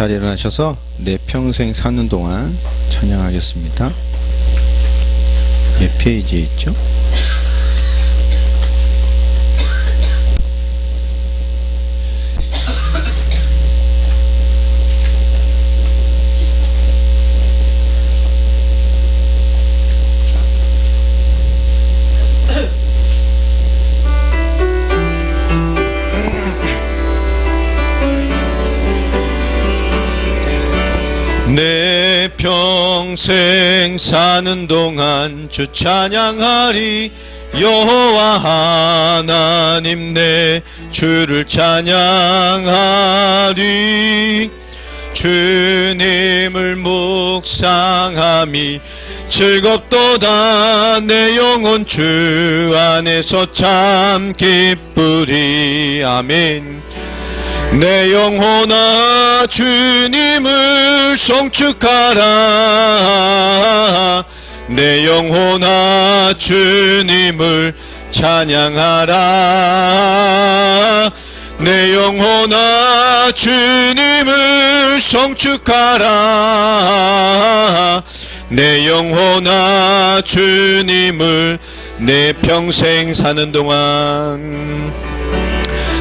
자리에 일어나셔서 내 평생 사는 동안 찬양하겠습니다. 몇 페이지에 있죠? 내 평생 사는 동안 주 찬양하리. 여호와 하나님 내 주를 찬양하리. 주님을 묵상함이 즐겁도다. 내 영혼 주 안에서 참 기쁘리. 아멘. 내 영혼아 주님을 송축하라. 내 영혼아 주님을 찬양하라. 내 영혼아 주님을 송축하라. 내 영혼아 주님을 내 평생 사는 동안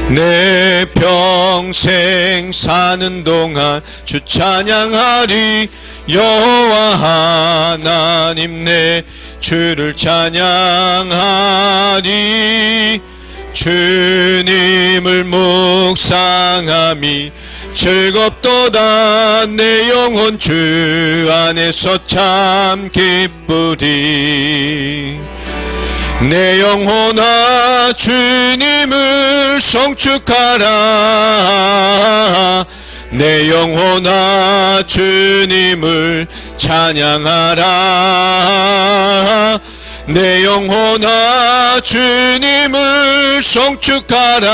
내 평생 사는 동안 주 찬양하리. 여호와 하나님 내 주를 찬양하리. 주님을 묵상함이 즐겁도다. 내 영혼 주 안에서 참 기쁘리. 내 영혼아 주님을 송축하라. 내 영혼아 주님을 찬양하라. 내 영혼아 주님을 송축하라.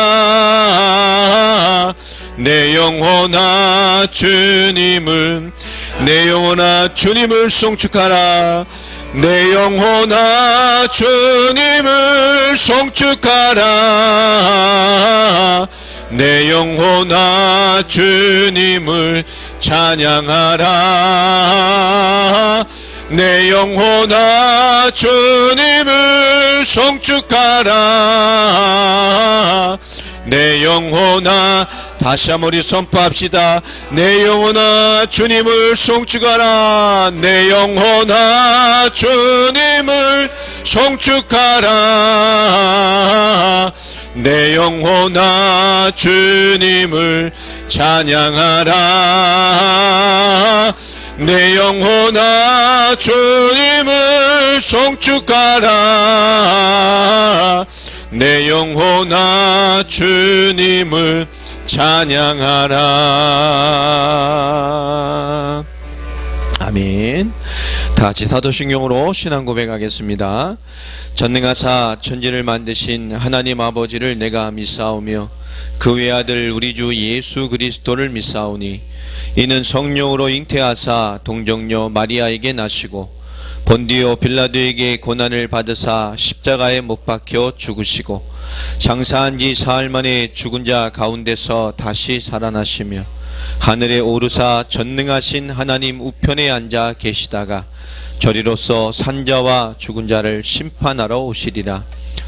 내 영혼아 주님을 내 영혼아 주님을 송축하라. 내 영혼아 주님을 송축하라. 내 영혼아 주님을 찬양하라. 내 영혼아 주님을 송축하라. 내 영혼아 다시 한번 우리 선포합시다. 내 영혼아 주님을 송축하라. 내 영혼아 주님을 송축하라. 내 영혼아 주님을 찬양하라. 내 영혼아 주님을 송축하라. 내 영혼아 주님을 찬양하라. 아멘. 다같이 사도신경으로 신앙 고백하겠습니다. 전능하사 천지를 만드신 하나님 아버지를 내가 믿사오며 그 외아들 우리 주 예수 그리스도를 믿사오니 이는 성령으로 잉태하사 동정녀 마리아에게 나시고 본디오 빌라도에게 고난을 받으사 십자가에 못 박혀 죽으시고 장사한 지 사흘 만에 죽은 자 가운데서 다시 살아나시며 하늘에 오르사 전능하신 하나님 우편에 앉아 계시다가 저리로서 산자와 죽은 자를 심판하러 오시리라.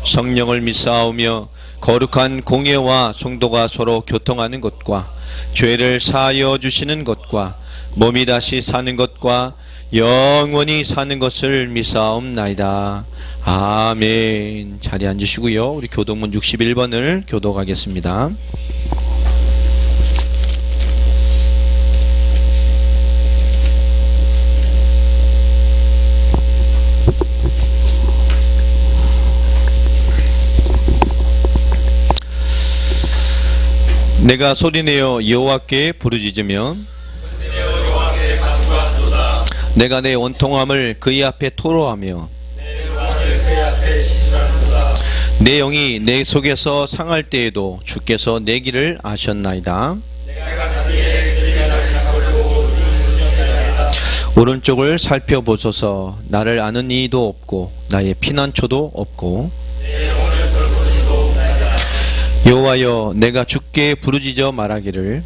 성령을 믿사오며 거룩한 공예와 성도가 서로 교통하는 것과 죄를 사하여 주시는 것과 몸이 다시 사는 것과 영원히 사는 것을 믿사옵나이다. 아멘. 자리에 앉으시고요. 우리 교독문 61번을 교독하겠습니다. 내가 소리내어 여호와께 부르짖으며 내가 내 원통함을 그의 앞에 토로하며 내 영이 내 속에서 상할 때에도 주께서 내 길을 아셨나이다. 오른쪽을 살펴보소서. 나를 아는 이도 없고 나의 피난처도 없고 여호와여 내가 주께 부르짖어 말하기를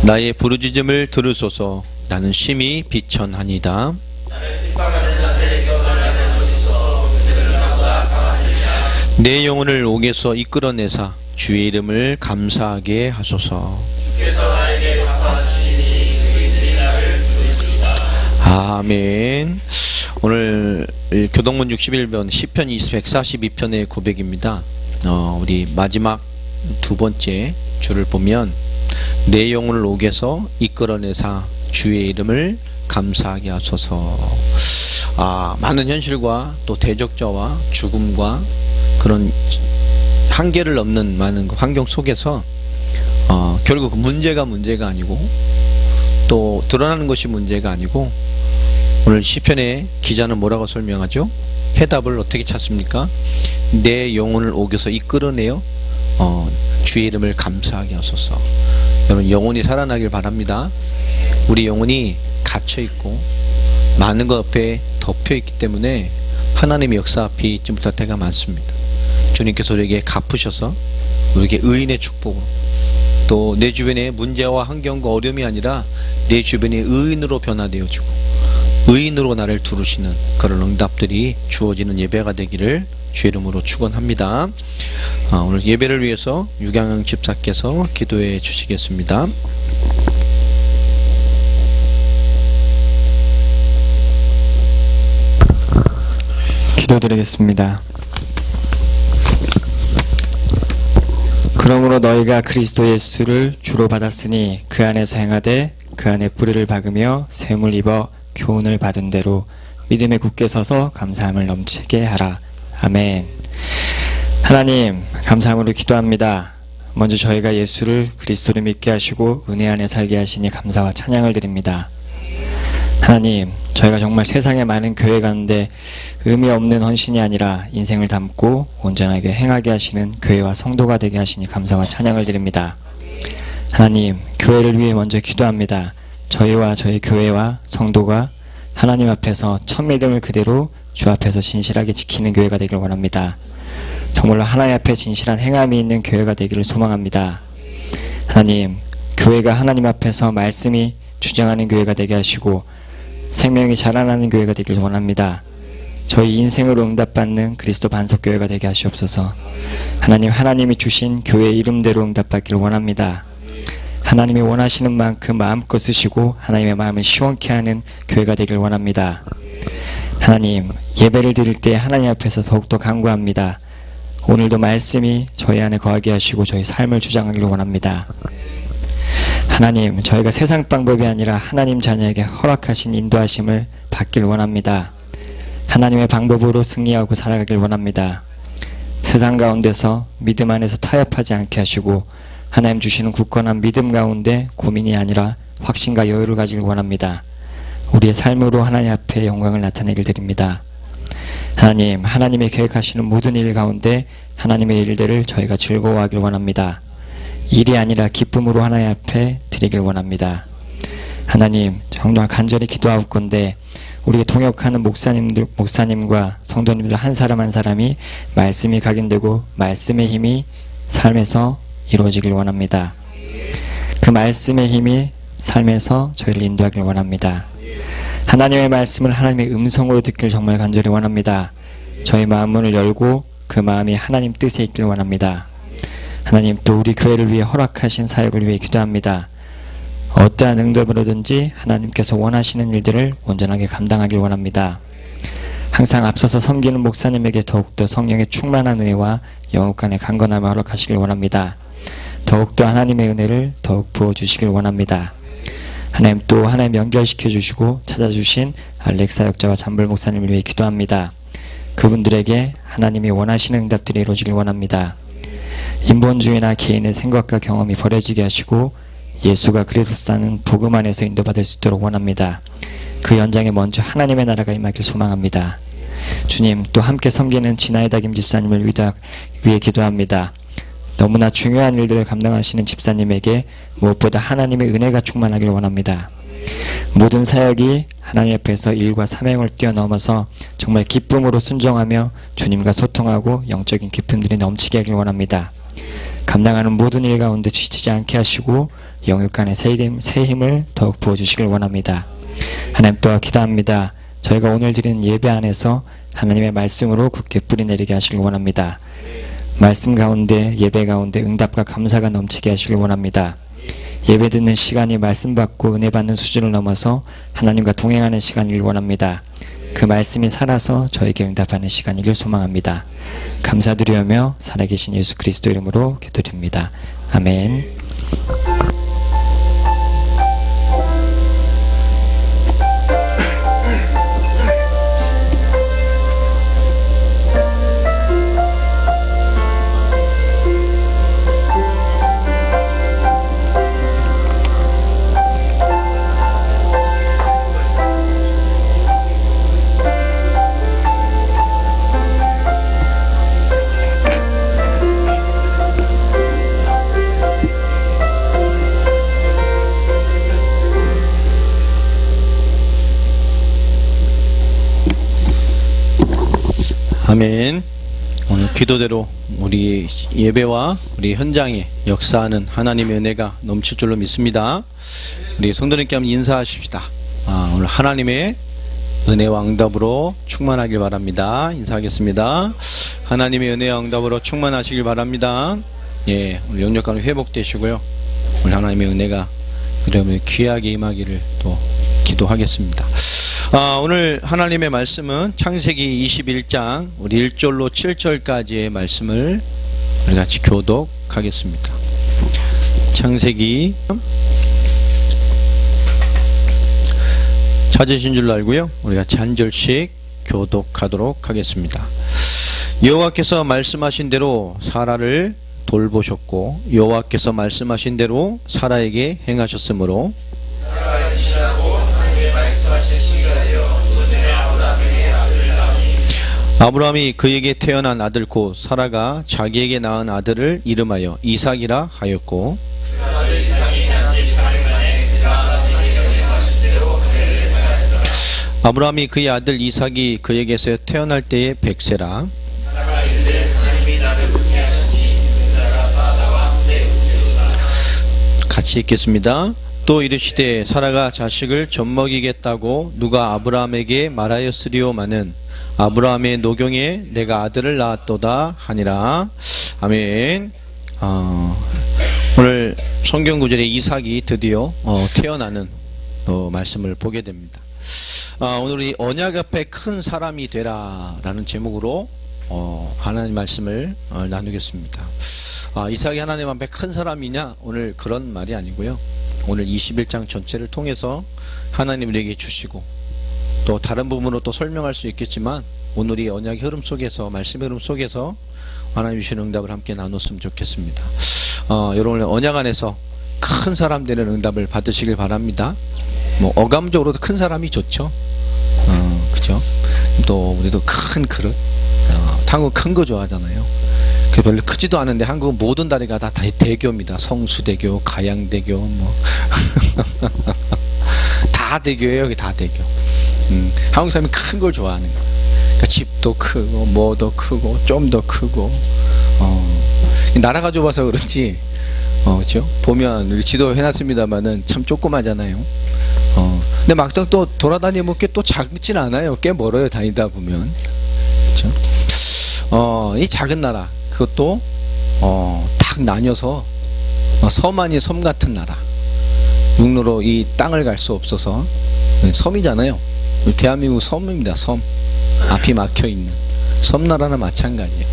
나의 부르짖음을 들으소서. 나는 심히 비천하니다. 내 영혼을 옥에서 이끌어내사 주의 이름을 감사하게 하소서. 아멘. 오늘 교동문 61번 시편 142편의 고백입니다. 우리 마지막 두 번째 줄을 보면 내 영혼을 옥에서 이끌어내사 주의 이름을 감사하게 하소서. 많은 현실과 또 대적자와 죽음과 그런 한계를 넘는 많은 환경 속에서 결국 문제가 아니고 또 드러나는 것이 문제가 아니고 오늘 시편의 기자는 뭐라고 설명하죠? 해답을 어떻게 찾습니까? 내 영혼을 옥에서 이끌어내어 주의 이름을 감사하게 하소서. 여러분 영혼이 살아나길 바랍니다. 우리 영혼이 갇혀있고 많은 것 앞에 덮여있기 때문에 하나님의 역사 앞에 있지 못할 때가 많습니다. 주님께서 우리에게 갚으셔서 우리에게 의인의 축복으로 또 내 주변의 문제와 환경과 어려움이 아니라 내 주변이 의인으로 변화되어지고 의인으로 나를 두르시는 그런 응답들이 주어지는 예배가 되기를 주의 이름으로 축원합니다. 오늘 예배를 위해서 유경영 집사께서 기도해 주시겠습니다. 기도드리겠습니다. 그러므로 너희가 그리스도 예수를 주로 받았으니 그 안에서 행하되 그 안에 뿌리를 박으며 샘을 입어 교훈을 받은 대로 믿음에 굳게 서서 감사함을 넘치게 하라. 아멘. 하나님 감사함으로 기도합니다. 먼저 저희가 예수를 그리스도를 믿게 하시고 은혜 안에 살게 하시니 감사와 찬양을 드립니다. 하나님 저희가 정말 세상에 많은 교회 가는데 의미 없는 헌신이 아니라 인생을 담고 온전하게 행하게 하시는 교회와 성도가 되게 하시니 감사와 찬양을 드립니다. 하나님 교회를 위해 먼저 기도합니다. 저희와 저희 교회와 성도가 하나님 앞에서 첫 믿음을 그대로 주 앞에서 진실하게 지키는 교회가 되길 원합니다. 정말로 하나님 앞에 진실한 행함이 있는 교회가 되기를 소망합니다. 하나님 교회가 하나님 앞에서 말씀이 주장하는 교회가 되게 하시고 생명이 자라나는 교회가 되길 원합니다. 저희 인생으로 응답받는 그리스도 반석교회가 되게 하시옵소서. 하나님이 주신 교회 이름대로 응답받기를 원합니다. 하나님이 원하시는 만큼 마음껏 쓰시고 하나님의 마음을 시원케 하는 교회가 되길 원합니다. 하나님 예배를 드릴 때 하나님 앞에서 더욱더 간구합니다. 오늘도 말씀이 저희 안에 거하게 하시고 저희 삶을 주장하기를 원합니다. 하나님 저희가 세상 방법이 아니라 하나님 자녀에게 허락하신 인도하심을 받길 원합니다. 하나님의 방법으로 승리하고 살아가길 원합니다. 세상 가운데서 믿음 안에서 타협하지 않게 하시고 하나님 주시는 굳건한 믿음 가운데 고민이 아니라 확신과 여유를 가지길 원합니다. 우리의 삶으로 하나님 앞에 영광을 나타내길 드립니다. 하나님이 계획하시는 모든 일 가운데 하나님의 일들을 저희가 즐거워하길 원합니다. 일이 아니라 기쁨으로 하나님 앞에 드리길 원합니다. 하나님 정말 간절히 기도하옵건대 우리가 동역하는 목사님과 성도님들 한 사람 한 사람이 말씀이 각인되고 말씀의 힘이 삶에서 이루어지길 원합니다. 그 말씀의 힘이 삶에서 저희를 인도하길 원합니다. 하나님의 말씀을 하나님의 음성으로 듣길 정말 간절히 원합니다. 저희 마음문을 열고 그 마음이 하나님 뜻에 있길 원합니다. 하나님 또 우리 교회를 위해 허락하신 사역을 위해 기도합니다. 어떠한 응답으로든지 하나님께서 원하시는 일들을 온전하게 감당하길 원합니다. 항상 앞서서 섬기는 목사님에게 더욱더 성령의 충만한 은혜와 영육간의 강건함을 허락하시길 원합니다. 더욱더 하나님의 은혜를 더욱 부어주시길 원합니다. 하나님 또 하나님 연결시켜 주시고 찾아주신 알렉사 역자와 잠불 목사님을 위해 기도합니다. 그분들에게 하나님이 원하시는 응답들이 이루어지길 원합니다. 인본주의나 개인의 생각과 경험이 버려지게 하시고 예수가 그리스도라는 복음 안에서 인도받을 수 있도록 원합니다. 그 연장에 먼저 하나님의 나라가 임하길 소망합니다. 주님 또 함께 섬기는 진아이다 김 집사님을 위해 기도합니다. 너무나 중요한 일들을 감당하시는 집사님에게 무엇보다 하나님의 은혜가 충만하길 원합니다. 모든 사역이 하나님 앞에서 일과 사명을 뛰어넘어서 정말 기쁨으로 순종하며 주님과 소통하고 영적인 기쁨들이 넘치게 하길 원합니다. 감당하는 모든 일 가운데 지치지 않게 하시고 영육간의 새 힘을 더욱 부어주시길 원합니다. 하나님 또한 기도합니다. 저희가 오늘 드리는 예배 안에서 하나님의 말씀으로 굳게 뿌리내리게 하시길 원합니다. 말씀 가운데 예배 가운데 응답과 감사가 넘치게 하시길 원합니다. 예배 듣는 시간이 말씀 받고 은혜 받는 수준을 넘어서 하나님과 동행하는 시간이길 원합니다. 그 말씀이 살아서 저에게 응답하는 시간이길 소망합니다. 감사드리며 살아계신 예수 그리스도 이름으로 기도드립니다. 아멘. 아멘. 오늘 기도대로 우리 예배와 우리 현장에 역사하는 하나님의 은혜가 넘칠 줄로 믿습니다. 우리 성도님께 한번 인사하십시다. 오늘 하나님의 은혜와 응답으로 충만하길 바랍니다. 인사하겠습니다. 하나님의 은혜와 응답으로 충만하시길 바랍니다. 예, 우리 영역가는 회복되시고요. 오늘 하나님의 은혜가 여러분의 귀하게 임하기를 또 기도하겠습니다. 오늘 하나님의 말씀은 창세기 21장 우리 1절로 7절까지의 말씀을 우리 같이 교독하겠습니다. 창세기 찾으신 줄 알고요. 우리 같이 한 절씩 교독하도록 하겠습니다. 여호와께서 말씀하신 대로 사라를 돌보셨고 여호와께서 말씀하신 대로 사라에게 행하셨으므로 아브라함이 그에게 태어난 아들 곧 사라가 자기에게 낳은 아들을 이름하여 이삭이라 하였고 아브라함이 그의 아들 이삭이 그에게서 태어날 때에 100세라 같이 읽겠습니다. 또 이르시되 사라가 자식을 젖먹이겠다고 누가 아브라함에게 말하였으리오마는 아브라함의 노경에 내가 아들을 낳았도다 하니라. 아멘. 오늘 성경 구절에 이삭이 드디어 태어나는 말씀을 보게 됩니다. 오늘 이 언약 앞에 큰 사람이 되라 라는 제목으로 하나님 말씀을 나누겠습니다. 이삭이 하나님 앞에 큰 사람이냐? 오늘 그런 말이 아니고요. 오늘 21장 전체를 통해서 하나님 우리에게 주시고 또 다른 부분으로 또 설명할 수 있겠지만 오늘 이 언약의 흐름 속에서 말씀의 흐름 속에서 하나님 주시는 응답을 함께 나눴으면 좋겠습니다. 여러분 언약 안에서 큰 사람 되는 응답을 받으시길 바랍니다. 뭐 어감적으로도 큰 사람이 좋죠. 그죠? 또 우리도 큰 그릇, 한국 큰 거 좋아하잖아요. 그 별로 크지도 않은데 한국은 모든 다리가 다 대교입니다. 성수대교, 가양대교, 뭐 다 대교예요. 여기 다 대교. 한국 사람이 큰 걸 좋아하는 거예요. 그러니까 집도 크고 뭐도 크고 좀 더 크고 나라가 좁아서 그런지 그렇죠? 보면 우리 지도 해놨습니다만은 참 조그마잖아요. 근데 막상 또 돌아다니면 꽤 또 작진 않아요. 꽤 멀어요. 다니다 보면. 그렇죠? 이 작은 나라 그것도 딱 나뉘어서 섬 아닌 섬 같은 나라. 육로로 이 땅을 갈 수 없어서 섬이잖아요. 대한민국 섬입니다. 섬. 앞이 막혀있는 섬나라나 마찬가지예요.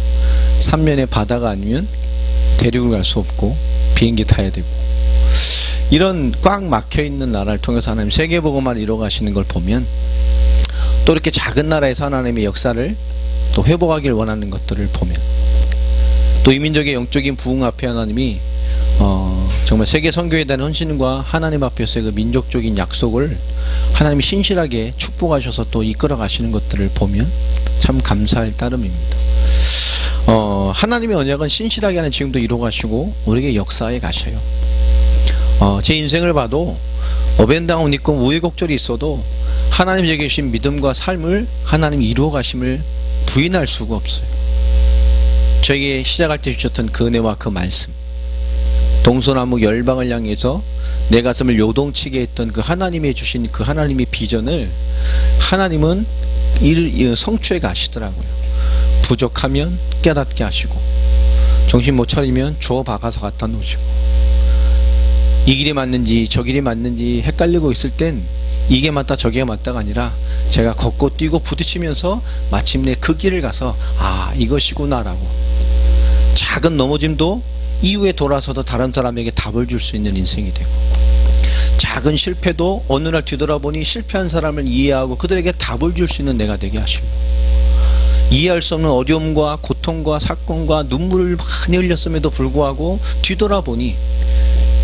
삼면에 바다가 아니면 대륙을 갈 수 없고 비행기 타야 되고 이런 꽉 막혀있는 나라를 통해서 하나님 세계복음화를 이루어가시는 걸 보면 또 이렇게 작은 나라에서 하나님의 역사를 또 회복하길 원하는 것들을 보면 또 이민족의 영적인 부흥 앞에 하나님이 정말 세계 선교에 대한 헌신과 하나님 앞에서의 그 민족적인 약속을 하나님이 신실하게 축복하셔서 또 이끌어 가시는 것들을 보면 참 감사할 따름입니다. 하나님의 언약은 신실하게 하는 지금도 이루어 가시고 우리에게 역사해 가셔요. 제 인생을 봐도 업앤다운 있고 우여곡절이 있어도 하나님 제게 주신 믿음과 삶을 하나님이 이루어 가심을 부인할 수가 없어요. 저에게 시작할 때 주셨던 그 은혜와 그 말씀 동서남북 열방을 향해서 내 가슴을 요동치게 했던 그 하나님의 주신 그 하나님의 비전을 하나님은 성취해 가시더라고요. 부족하면 깨닫게 하시고 정신 못 차리면 주워 박아서 갖다 놓으시고 이 길이 맞는지 저 길이 맞는지 헷갈리고 있을 땐 이게 맞다 저게 맞다가 아니라 제가 걷고 뛰고 부딪히면서 마침내 그 길을 가서 아 이것이구나라고 작은 넘어짐도 이후에 돌아서도 다른 사람에게 답을 줄 수 있는 인생이 되고 작은 실패도 어느 날 뒤돌아보니 실패한 사람을 이해하고 그들에게 답을 줄 수 있는 내가 되게 하시고 이해할 수 없는 어려움과 고통과 사건과 눈물을 많이 흘렸음에도 불구하고 뒤돌아보니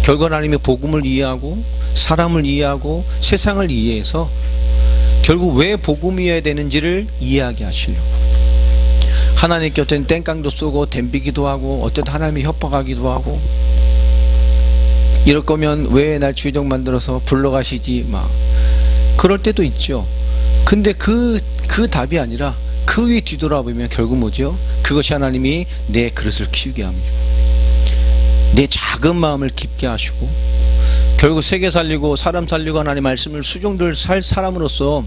결국 하나님의 복음을 이해하고 사람을 이해하고 세상을 이해해서 결국 왜 복음이어야 되는지를 이해하게 하시려고 하나님께 어떤 땡깡도 쏘고 덤비기도 하고 어쨌든 하나님이 협박하기도 하고 이럴 거면 왜 날 주의종 만들어서 불러가시지 막 그럴 때도 있죠. 근데 그 답이 아니라 그 위에 뒤돌아보면 결국 뭐죠? 그것이 하나님이 내 그릇을 키우게 합니다. 내 작은 마음을 깊게 하시고 결국 세계 살리고 사람 살리고 하나님의 말씀을 수종들 살 사람으로서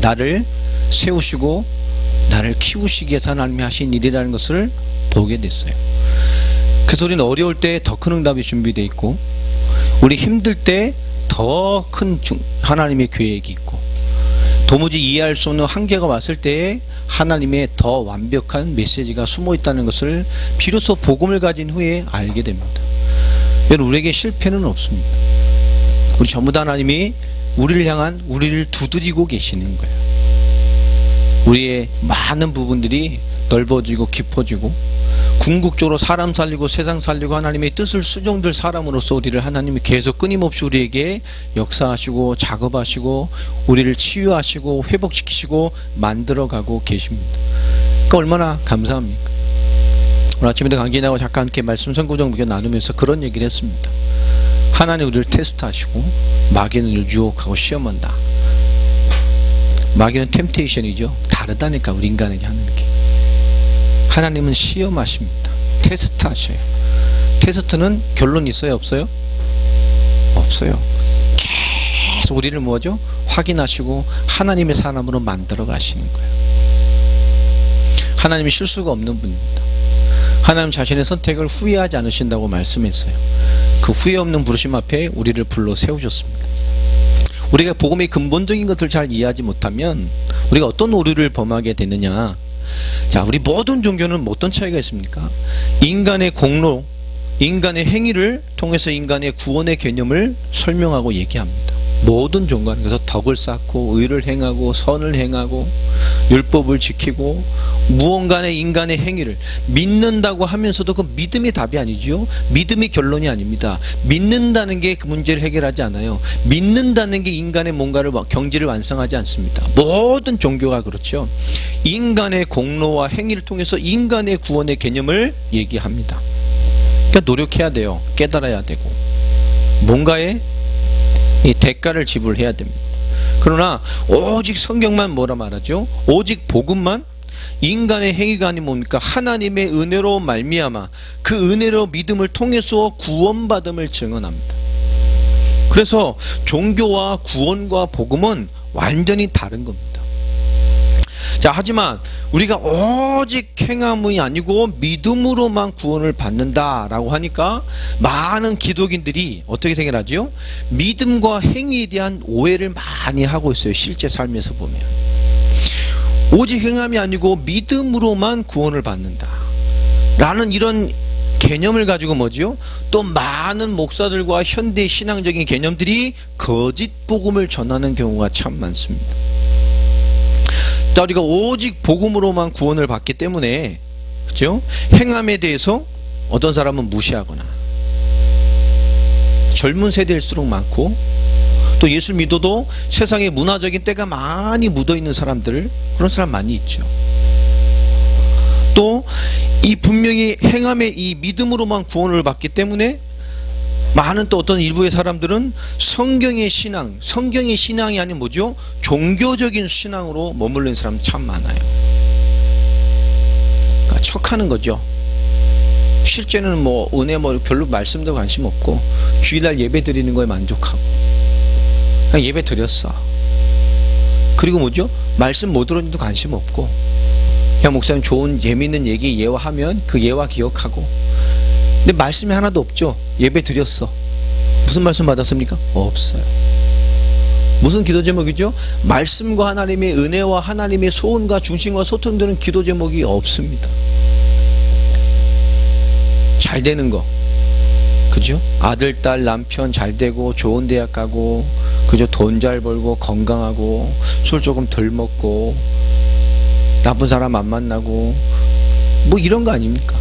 나를 세우시고 나를 키우시기 위해서 하나님이 하신 일이라는 것을 보게 됐어요. 그래서 우리는 어려울 때 더 큰 응답이 준비되어 있고 우리 힘들 때 더 큰 하나님의 계획이 있고 도무지 이해할 수 없는 한계가 왔을 때에 하나님의 더 완벽한 메시지가 숨어 있다는 것을 비로소 복음을 가진 후에 알게 됩니다. 여러분 우리에게 실패는 없습니다. 우리 전부 다 하나님이 우리를 향한 우리를 두드리고 계시는 거예요. 우리의 많은 부분들이 넓어지고 깊어지고 궁극적으로 사람 살리고 세상 살리고 하나님의 뜻을 수종될 사람으로서 우리를 하나님이 계속 끊임없이 우리에게 역사하시고 작업하시고 우리를 치유하시고 회복시키시고 만들어가고 계십니다. 그러니까 얼마나 감사합니까? 오늘 아침에도 강진하고 작가 함께 말씀 선구정 묵여 나누면서 그런 얘기를 했습니다. 하나님 우리를 테스트하시고 마귀는 우리를 유혹하고 시험한다. 마귀는 템테이션이죠. 다르다니까 우리 인간에게 하는 게. 하나님은 시험하십니다. 테스트하셔요. 테스트는 결론 있어요? 없어요? 없어요. 계속 우리를 뭐죠? 확인하시고 하나님의 사람으로 만들어 가시는 거예요. 하나님이 실수가 없는 분입니다. 하나님 자신의 선택을 후회하지 않으신다고 말씀했어요. 그 후회 없는 부르심 앞에 우리를 불러 세우셨습니다. 우리가 복음의 근본적인 것을 잘 이해하지 못하면 우리가 어떤 오류를 범하게 되느냐. 자, 우리 모든 종교는 어떤 차이가 있습니까? 인간의 공로, 인간의 행위를 통해서 인간의 구원의 개념을 설명하고 얘기합니다. 모든 종교는 그래서 덕을 쌓고 의를 행하고 선을 행하고 율법을 지키고 무언가의 인간의 행위를 믿는다고 하면서도 그 믿음이 답이 아니죠. 믿음이 결론이 아닙니다. 믿는다는 게 그 문제를 해결하지 않아요. 믿는다는 게 인간의 뭔가를 경지를 완성하지 않습니다. 모든 종교가 그렇죠. 인간의 공로와 행위를 통해서 인간의 구원의 개념을 얘기합니다. 그러니까 노력해야 돼요. 깨달아야 되고 뭔가의 이 대가를 지불해야 됩니다. 그러나 오직 성경만 뭐라 말하죠? 오직 복음만 인간의 행위가 아닌 뭡니까? 하나님의 은혜로 말미암아 그 은혜로 믿음을 통해서 구원받음을 증언합니다. 그래서 종교와 구원과 복음은 완전히 다른 겁니다. 자, 하지만 우리가 오직 행함이 아니고 믿음으로만 구원을 받는다라고 하니까 많은 기독인들이 어떻게 생각하죠? 믿음과 행위에 대한 오해를 많이 하고 있어요. 실제 삶에서 보면 오직 행함이 아니고 믿음으로만 구원을 받는다 라는 이런 개념을 가지고 뭐죠? 또 많은 목사들과 현대 신앙적인 개념들이 거짓 복음을 전하는 경우가 참 많습니다. 자, 우리가 오직 복음으로만 구원을 받기 때문에 그렇죠? 행함에 대해서 어떤 사람은 무시하거나 젊은 세대일수록 많고 또 예수를 믿어도 세상에 문화적인 때가 많이 묻어있는 사람들 그런 사람 많이 있죠. 또 이 분명히 행함에 이 믿음으로만 구원을 받기 때문에 많은 또 어떤 일부의 사람들은 성경의 신앙이 아닌 뭐죠? 종교적인 신앙으로 머물러 있는 사람 참 많아요. 그러니까 척하는 거죠. 실제는 뭐 은혜 뭐 별로 말씀도 관심 없고 주일날 예배 드리는 거에 만족하고 그냥 예배 드렸어. 그리고 뭐죠? 말씀 못 들었는데도 관심 없고 그냥 목사님 좋은 재미있는 얘기 예화하면 그 예화 기억하고 근데 말씀이 하나도 없죠. 예배 드렸어. 무슨 말씀 받았습니까? 없어요. 무슨 기도 제목이죠? 말씀과 하나님의 은혜와 하나님의 소원과 중심과 소통되는 기도 제목이 없습니다. 잘 되는 거, 그죠? 아들, 딸, 남편 잘 되고 좋은 대학 가고, 그죠? 돈 잘 벌고 건강하고 술 조금 덜 먹고 나쁜 사람 안 만나고 뭐 이런 거 아닙니까?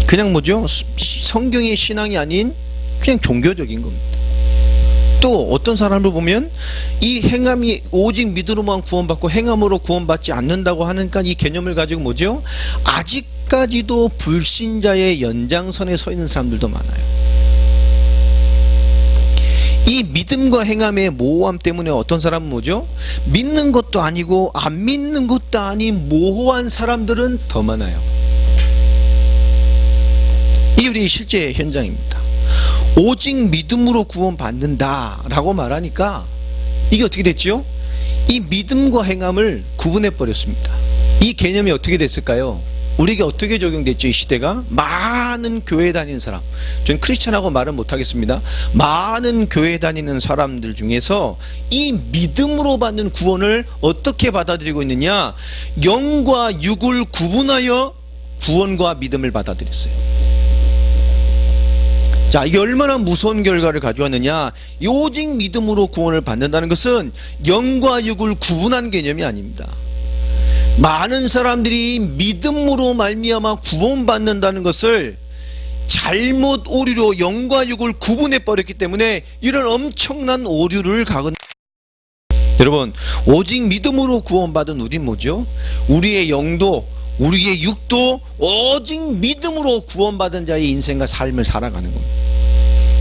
그냥 뭐죠? 성경의 신앙이 아닌 그냥 종교적인 겁니다. 또 어떤 사람을 보면 이 행함이 오직 믿음으로만 구원받고 행함으로 구원받지 않는다고 하니까 이 개념을 가지고 뭐죠? 아직까지도 불신자의 연장선에 서 있는 사람들도 많아요. 이 믿음과 행함의 모호함 때문에 어떤 사람은 뭐죠? 믿는 것도 아니고 안 믿는 것도 아닌 모호한 사람들은 더 많아요. 이 우리 실제 현장입니다. 오직 믿음으로 구원받는다 라고 말하니까 이게 어떻게 됐죠? 이 믿음과 행함을 구분해 버렸습니다. 이 개념이 어떻게 됐을까요? 우리에게 어떻게 적용됐죠? 이 시대가 많은 교회 다니는 사람, 저는 크리스찬하고 말은 못하겠습니다. 많은 교회 다니는 사람들 중에서 이 믿음으로 받는 구원을 어떻게 받아들이고 있느냐? 영과 육을 구분하여 구원과 믿음을 받아들였어요. 자, 이게 얼마나 무서운 결과를 가져왔느냐? 오직 믿음으로 구원을 받는다는 것은 영과 육을 구분한 개념이 아닙니다. 많은 사람들이 믿음으로 말미암아 구원받는다는 것을 잘못 오류로 영과 육을 구분해 버렸기 때문에 이런 엄청난 오류를 가건. 여러분, 오직 믿음으로 구원받은 우린 뭐죠? 우리의 영도 우리의 육도 오직 믿음으로 구원받은 자의 인생과 삶을 살아가는 겁니다.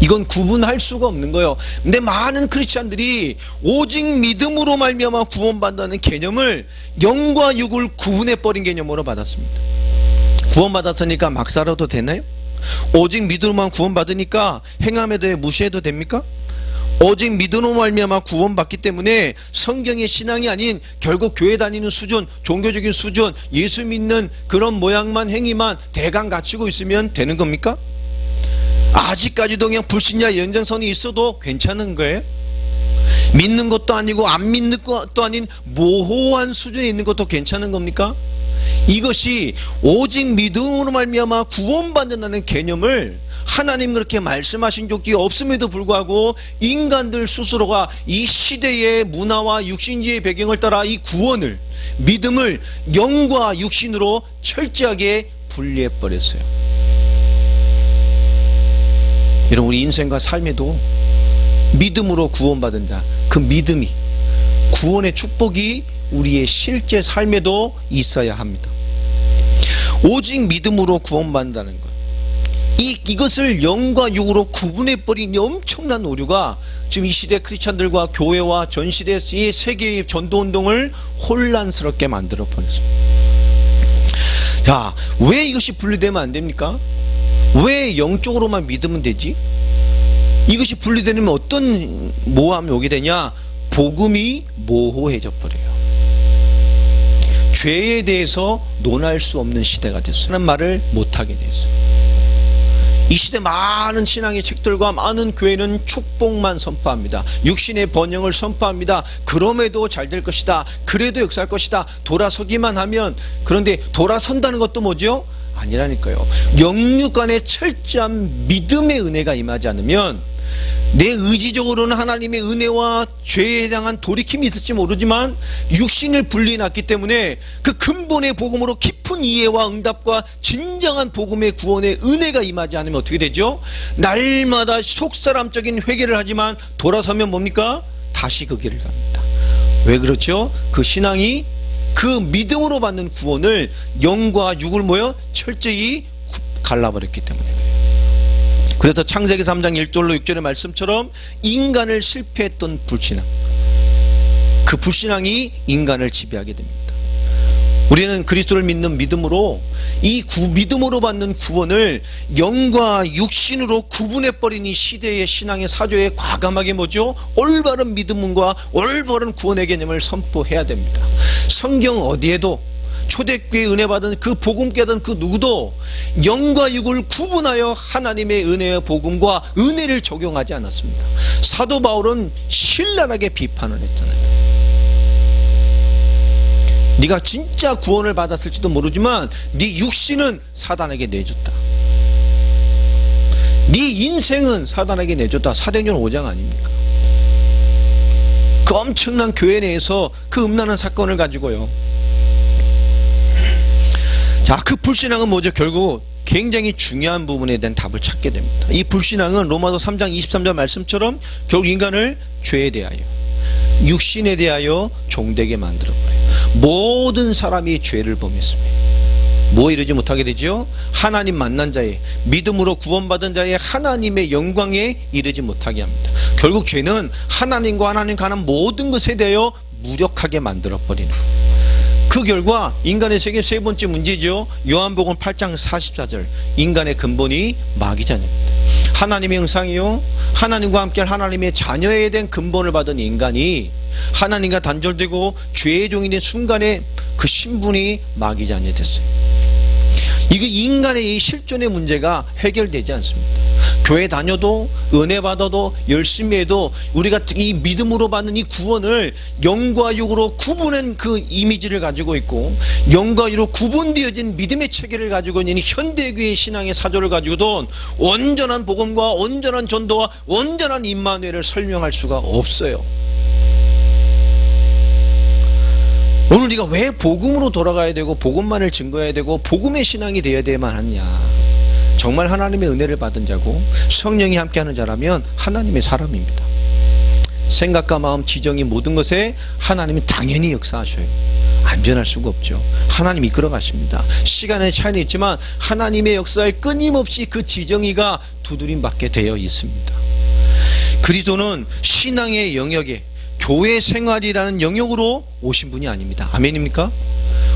이건 구분할 수가 없는 거예요. 근데 많은 크리스찬들이 오직 믿음으로 말미암아 구원받는다는 개념을 영과 육을 구분해 버린 개념으로 받았습니다. 구원받았으니까 막 살아도 되나요? 오직 믿음으로만 구원받으니까 행함에 대해 무시해도 됩니까? 오직 믿음으로 말미암아 구원받기 때문에 성경의 신앙이 아닌 결국 교회 다니는 수준, 종교적인 수준, 예수 믿는 그런 모양만 행위만 대강 갖추고 있으면 되는 겁니까? 아직까지도 그냥 불신자 연장선이 있어도 괜찮은 거예요? 믿는 것도 아니고 안 믿는 것도 아닌 모호한 수준에 있는 것도 괜찮은 겁니까? 이것이 오직 믿음으로 말미암아 구원받는다는 개념을 하나님 그렇게 말씀하신 적이 없음에도 불구하고 인간들 스스로가 이 시대의 문화와 육신주의 배경을 따라 이 구원을, 믿음을 영과 육신으로 철저하게 분리해 버렸어요. 여러분, 우리 인생과 삶에도 믿음으로 구원받은 자, 그 믿음이, 구원의 축복이 우리의 실제 삶에도 있어야 합니다. 오직 믿음으로 구원받는다는 것, 이것을 영과 육으로 구분해버린 엄청난 오류가 지금 이 시대 크리스찬들과 교회와 전 시대의 세계의 전도운동을 혼란스럽게 만들어 버렸습니다. 자, 왜 이것이 분리되면 안 됩니까? 왜 영적으로만 믿으면 되지? 이것이 분리되면 어떤 모함이 오게 되냐? 복음이 모호해져 버려요. 죄에 대해서 논할 수 없는 시대가 됐어요. 라는 말을 못하게 됐어요. 이 시대 많은 신앙의 책들과 많은 교회는 축복만 선포합니다. 육신의 번영을 선포합니다. 그럼에도 잘 될 것이다. 그래도 역사할 것이다. 돌아서기만 하면. 그런데 돌아선다는 것도 뭐죠? 아니라니까요. 영육 간의 철저한 믿음의 은혜가 임하지 않으면 내 의지적으로는 하나님의 은혜와 죄에 대한 돌이킴이 있을지 모르지만 육신을 분리해놨기 때문에 그 근본의 복음으로 깊은 이해와 응답과 진정한 복음의 구원의 은혜가 임하지 않으면 어떻게 되죠? 날마다 속사람적인 회개를 하지만 돌아서면 뭡니까? 다시 그 길을 갑니다. 왜 그렇죠? 그 신앙이 그 믿음으로 받는 구원을 영과 육을 모여 철저히 갈라버렸기 때문에 그래요. 그래서 창세기 3장 1절로 6절의 말씀처럼 인간을 실패했던 불신앙, 그 불신앙이 인간을 지배하게 됩니다. 우리는 그리스도를 믿는 믿음으로 이 믿음으로 받는 구원을 영과 육신으로 구분해버린 이 시대의 신앙의 사조에 과감하게 뭐죠? 올바른 믿음과 올바른 구원의 개념을 선포해야 됩니다. 성경 어디에도 초대교회 은혜 받은 그 복음 깨닫은 그 누구도 영과 육을 구분하여 하나님의 은혜의 복음과 은혜를 적용하지 않았습니다. 사도 바울은 신랄하게 비판을 했잖아요. 네가 진짜 구원을 받았을지도 모르지만 네 육신은 사단에게 내줬다. 네 인생은 사단에게 내줬다. 사도행전 5장 아닙니까? 그 엄청난 교회 내에서 그 음란한 사건을 가지고요. 자, 그 불신앙은 뭐죠? 결국 굉장히 중요한 부분에 대한 답을 찾게 됩니다. 이 불신앙은 로마서 3장 23절 말씀처럼 결국 인간을 죄에 대하여 육신에 대하여 종되게 만들어버려요. 모든 사람이 죄를 범했습니다. 뭐 이러지 못하게 되죠? 하나님 만난 자의 믿음으로 구원받은 자의 하나님의 영광에 이르지 못하게 합니다. 결국 죄는 하나님과 하나님 관한 모든 것에 대하여 무력하게 만들어버리는 그 결과 인간의 세계 세 번째 문제죠. 요한복음 8장 44절 인간의 근본이 마귀자녀입니다. 하나님의 형상이요 하나님과 함께할 하나님의 자녀에 대한 근본을 받은 인간이 하나님과 단절되고 죄의 종이 된 순간에 그 신분이 마귀자녀 됐어요. 이게 인간의 이 실존의 문제가 해결되지 않습니다. 교회 다녀도 은혜 받아도 열심히 해도 우리가 이 믿음으로 받는 이 구원을 영과 육으로 구분한 그 이미지를 가지고 있고 영과 육으로 구분되어진 믿음의 체계를 가지고 있는 현대교회의 신앙의 사조를 가지고도 온전한 복음과 온전한 전도와 온전한 임마누엘을 설명할 수가 없어요. 오늘 네가 왜 복음으로 돌아가야 되고 복음만을 증거해야 되고 복음의 신앙이 되어야 되만 하냐? 정말 하나님의 은혜를 받은 자고 성령이 함께하는 자라면 하나님의 사람입니다. 생각과 마음, 지정이 모든 것에 하나님이 당연히 역사하셔요. 안 변할 수가 없죠. 하나님이 이끌어 가십니다. 시간의 차이는 있지만 하나님의 역사에 끊임없이 그 지정의가 두드림받게 되어 있습니다. 그리스도는 신앙의 영역에 교회 생활이라는 영역으로 오신 분이 아닙니다. 아멘입니까?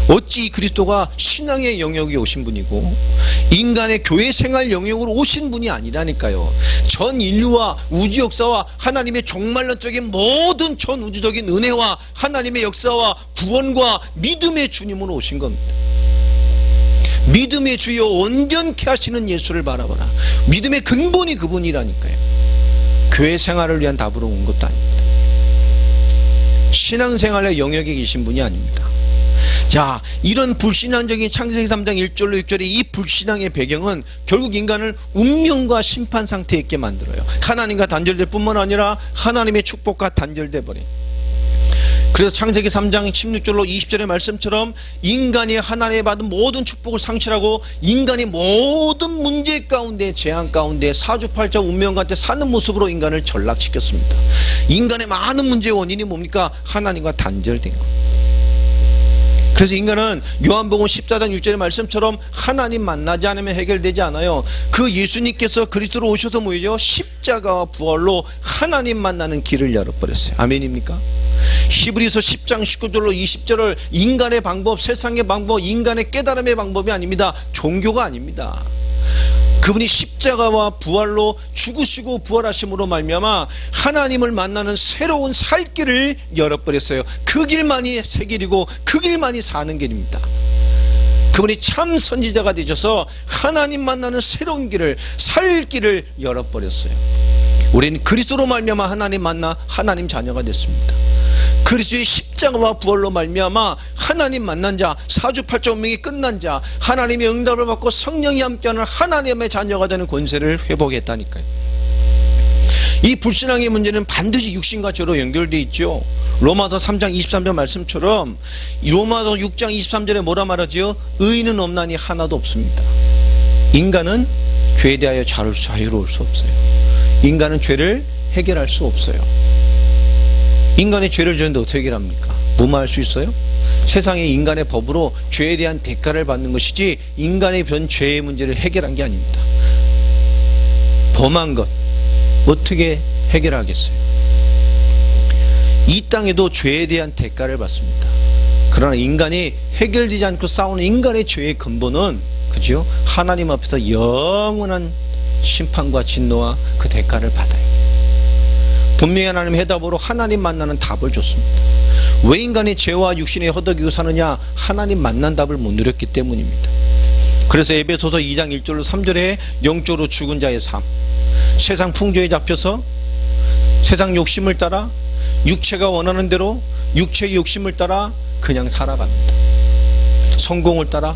어찌 그리스도가 신앙의 영역에 오신 분이고 인간의 교회 생활 영역으로 오신 분이 아니라니까요. 전 인류와 우주 역사와 하나님의 종말론적인 모든 전 우주적인 은혜와 하나님의 역사와 구원과 믿음의 주님으로 오신 겁니다. 믿음의 주여 온전케 하시는 예수를 바라보라. 믿음의 근본이 그분이라니까요. 교회 생활을 위한 답으로 온 것도 아닙니다. 신앙생활의 영역에 계신 분이 아닙니다. 자, 이런 불신앙적인 창세기 3장 1절로 6절의 이 불신앙의 배경은 결국 인간을 운명과 심판 상태에 있게 만들어요. 하나님과 단절될 뿐만 아니라 하나님의 축복과 단절돼 버린. 그래서 창세기 3장 16절로 20절의 말씀처럼 인간이 하나님의 받은 모든 축복을 상실하고 인간이 모든 문제 가운데 재앙 가운데 사주팔자 운명 가운데 사는 모습으로 인간을 전락시켰습니다. 인간의 많은 문제의 원인이 뭡니까? 하나님과 단절된 것. 그래서 인간은 요한복음 14장 6절의 말씀처럼 하나님 만나지 않으면 해결되지 않아요. 그 예수님께서 그리스도로 오셔서 뭐예요? 십자가와 부활로 하나님 만나는 길을 열어버렸어요. 아멘입니까? 히브리서 10장 19절로 20절을 인간의 방법, 세상의 방법, 인간의 깨달음의 방법이 아닙니다. 종교가 아닙니다. 그분이 십자가와 부활로 죽으시고 부활하심으로 말미암아 하나님을 만나는 새로운 살 길을 열어버렸어요. 그 길만이 새 길이고 그 길만이 사는 길입니다. 그분이 참 선지자가 되셔서 하나님 만나는 새로운 길을 살 길을 열어버렸어요. 우리는 그리스도로 말미암아 하나님 만나 하나님 자녀가 됐습니다. 그리스도의 십자가와 부활로 말미암아 하나님 만난 자, 사주팔자 운명이 끝난 자, 하나님의 응답을 받고 성령이 함께하는 하나님의 자녀가 되는 권세를 회복했다니까요. 이 불신앙의 문제는 반드시 육신과 죄로 연결되어 있죠. 로마서 3장 23절 말씀처럼 로마서 6장 23절에 뭐라 말하지요? 의인은 없나니 하나도 없습니다. 인간은 죄에 대하여 자유로울 수 없어요. 인간은 죄를 해결할 수 없어요. 인간의 죄를 지었는데 어떻게 해결합니까? 무마할 수 있어요? 세상에 인간의 법으로 죄에 대한 대가를 받는 것이지 인간의 전 죄의 문제를 해결한 게 아닙니다. 범한 것 어떻게 해결하겠어요? 이 땅에도 죄에 대한 대가를 받습니다. 그러나 인간이 해결되지 않고 싸우는 인간의 죄의 근본은 그죠? 하나님 앞에서 영원한 심판과 진노와 그 대가를 받아요. 분명히 하나님 해답으로 하나님 만나는 답을 줬습니다. 왜 인간이 죄와 육신에 허덕이고 사느냐? 하나님 만난 답을 못 누렸기 때문입니다. 그래서 에베소서 2장 1절로 3절에 영적으로 죽은 자의 삶, 세상 풍조에 잡혀서 세상 욕심을 따라 육체가 원하는 대로 육체의 욕심을 따라 그냥 살아갑니다. 성공을 따라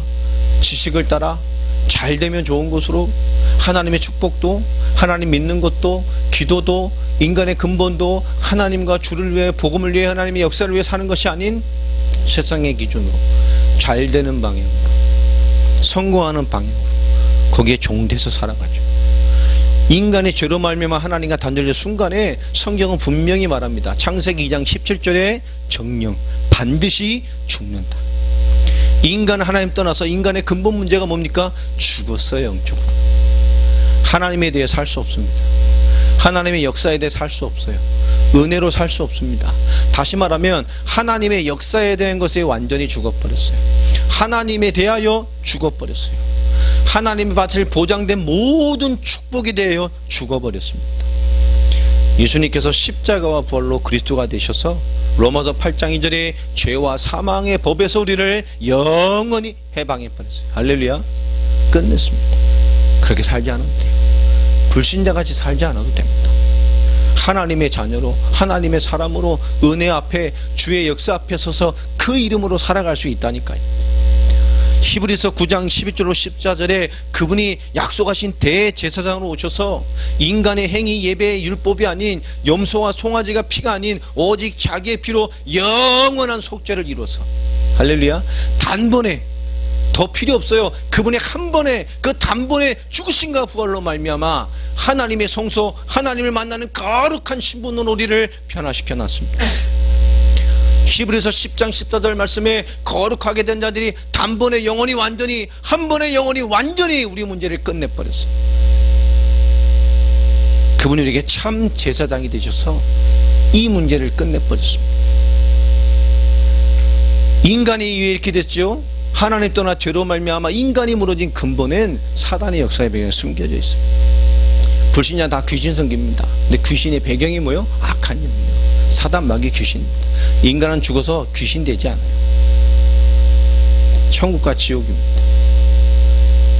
지식을 따라 잘 되면 좋은 것으로 하나님의 축복도 하나님 믿는 것도 기도도 인간의 근본도 하나님과 주를 위해 복음을 위해 하나님의 역사를 위해 사는 것이 아닌 세상의 기준으로 잘 되는 방향으로 성공하는 방향으로 거기에 종돼서 살아가죠. 인간의 죄로 말미암아 하나님과 단절된 순간에 성경은 분명히 말합니다. 창세기 2장 17절에 정령 반드시 죽는다. 인간은 하나님 떠나서 인간의 근본 문제가 뭡니까? 죽었어요. 영적으로 하나님에 대해 살 수 없습니다. 하나님의 역사에 대해 살 수 없어요. 은혜로 살 수 없습니다. 다시 말하면 하나님의 역사에 대한 것에 완전히 죽어버렸어요. 하나님에 대하여 죽어버렸어요. 하나님이 받을 보장된 모든 축복에 대하여 죽어버렸습니다. 예수님께서 십자가와 부활로 그리스도가 되셔서 로마서 8장 2절에 죄와 사망의 법에서 우리를 영원히 해방해버렸어요. 할렐루야. 끝냈습니다. 그렇게 살지 않아도 돼요. 불신자같이 살지 않아도 됩니다. 하나님의 자녀로 하나님의 사람으로 은혜 앞에 주의 역사 앞에 서서 그 이름으로 살아갈 수 있다니까요. 히브리서 9장 12절로 14절에 그분이 약속하신 대제사장으로 오셔서 인간의 행위 예배의 율법이 아닌 염소와 송아지가 피가 아닌 오직 자기의 피로 영원한 속죄를 이루어서 할렐루야 단번에 더 필요 없어요. 그분의 한 번에 그 단번에 죽으신가 부활로 말미암아 하나님의 성소 하나님을 만나는 거룩한 신분으로 우리를 변화시켜 놨습니다. 히브리서 10장 14절 말씀에 거룩하게 된 자들이 단번에 영원히 완전히 한 번에 영원히 완전히 우리 문제를 끝내버렸어요. 그분이 우리에게 참 제사장이 되셔서 이 문제를 끝내버렸습니다. 인간이 왜 이렇게 됐죠? 하나님 떠나 죄로 말미암아 인간이 무너진 근본엔 사단의 역사의 배경에 숨겨져 있어요. 불신자 다 귀신 섬깁니다. 근데 귀신의 배경이 뭐예요? 악한 일입니다. 사단 마귀 귀신입니다. 인간은 죽어서 귀신 되지 않아요. 천국과 지옥입니다.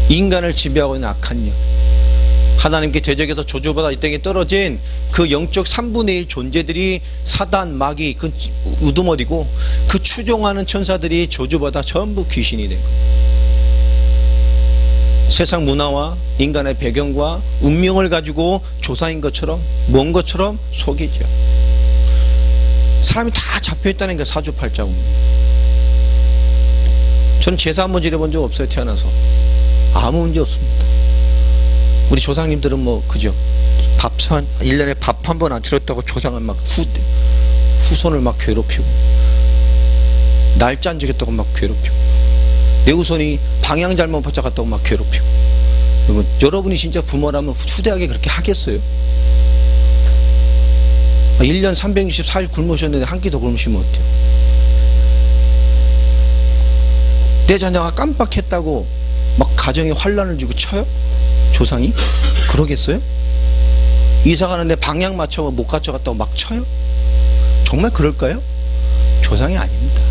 인간을 지배하고 있는 악한 영, 하나님께 대적해서 저주받아 이 땅에 떨어진 그 영적 3분의 1 존재들이 사단, 마귀, 그 우두머리고 그 추종하는 천사들이 저주받아 전부 귀신이 된 거예요. 세상 문화와 인간의 배경과 운명을 가지고 조사인 것처럼 먼 것처럼 속이죠. 사람이 다 잡혀있다는 게 사주팔자입니다. 저는 제사 한번 지내본 적 없어요. 태어나서 아무 문제 없습니다. 우리 조상님들은 뭐 그죠? 1년에 밥 한 번 안 차렸다고 조상을 막 후손을 막 괴롭히고 날짜 안 지켰다고 막 괴롭히고 내 후손이 방향 잘못 바짝갔다고 막 괴롭히고. 여러분이 진짜 부모라면 후대하게 그렇게 하겠어요? 1년 364일 굶으셨는데 한 끼 더 굶으시면 어때요? 내 자녀가 깜빡했다고 막 가정에 환란을 주고 쳐요? 조상이? 그러겠어요? 이사 가는데 방향 맞춰 못 갖춰갔다고 막 쳐요? 정말 그럴까요? 조상이 아닙니다.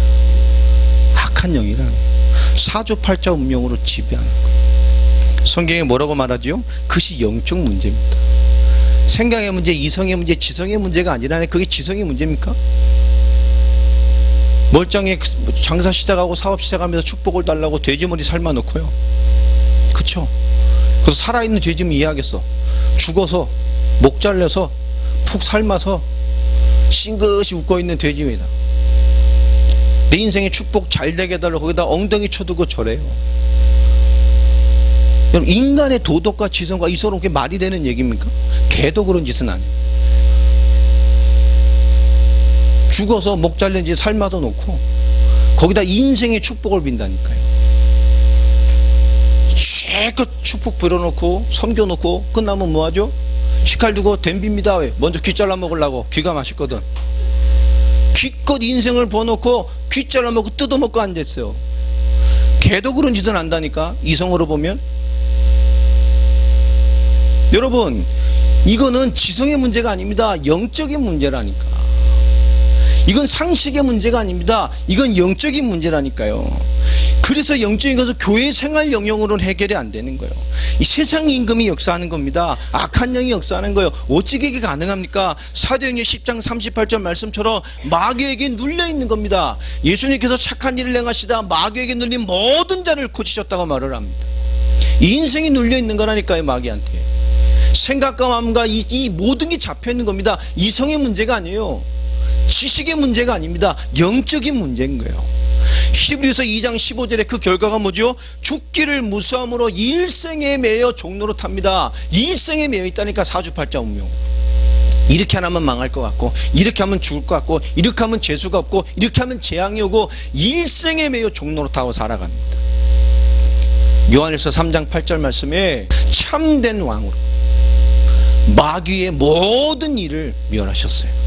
악한 영이라는 거예요. 사주팔자 운명으로 지배하는 거예요. 성경에 뭐라고 말하지요? 그것이 영적 문제입니다. 생각의 문제, 이성의 문제, 지성의 문제가 아니라네. 그게 지성의 문제입니까? 멀쩡히 장사 시작하고 사업 시작하면서 축복을 달라고 돼지머리 삶아 놓고요. 그쵸? 그래서 살아있는 돼지면 이해하겠어. 죽어서 목 잘려서 푹 삶아서 싱긋이 웃고 있는 돼지입니다. 내 인생의 축복 잘 되게 해달라고 거기다 엉덩이 쳐두고 저래요. 여러분, 인간의 도덕과 지성과 이성은 그게 말이 되는 얘기입니까? 개도 그런 짓은 아니에요. 죽어서 목 잘린 지 삶아도 놓고 거기다 인생의 축복을 빈다니까요. 실컷 축복 빌어놓고 섬겨놓고 끝나면 뭐하죠? 식칼 두고 덤빕니다. 왜? 먼저 귀 잘라 먹으려고. 귀가 맛있거든. 기껏 인생을 부어놓고 귀 잘라먹고 뜯어먹고 앉았어요. 개도 그런 짓은 한다니까, 이성으로 보면. 여러분, 이거는 지성의 문제가 아닙니다. 영적인 문제라니까. 이건 상식의 문제가 아닙니다. 이건 영적인 문제라니까요. 그래서 영적인 것은 교회 생활 영역으로는 해결이 안 되는 거예요. 이 세상 임금이 역사하는 겁니다. 악한 영이 역사하는 거예요. 어찌게 이게 가능합니까? 사도행전 10장 38절 말씀처럼 마귀에게 눌려 있는 겁니다. 예수님께서 착한 일을 행하시다 마귀에게 눌린 모든 자를 고치셨다고 말을 합니다. 인생이 눌려 있는 거라니까요, 마귀한테. 생각과 마음과 이 모든 게 잡혀 있는 겁니다. 이성의 문제가 아니에요. 지식의 문제가 아닙니다. 영적인 문제인 거예요. 히브리서 2장 15절에 그 결과가 뭐죠? 죽기를 무수함으로 일생에 매여 종로로 탑니다. 일생에 매여 있다니까, 사주팔자 운명. 이렇게 하면 망할 것 같고, 이렇게 하면 죽을 것 같고, 이렇게 하면 재수가 없고, 이렇게 하면 재앙이 오고, 일생에 매여 종로로 타고 살아갑니다. 요한일서 3장 8절 말씀에 참된 왕으로 마귀의 모든 일을 멸하셨어요.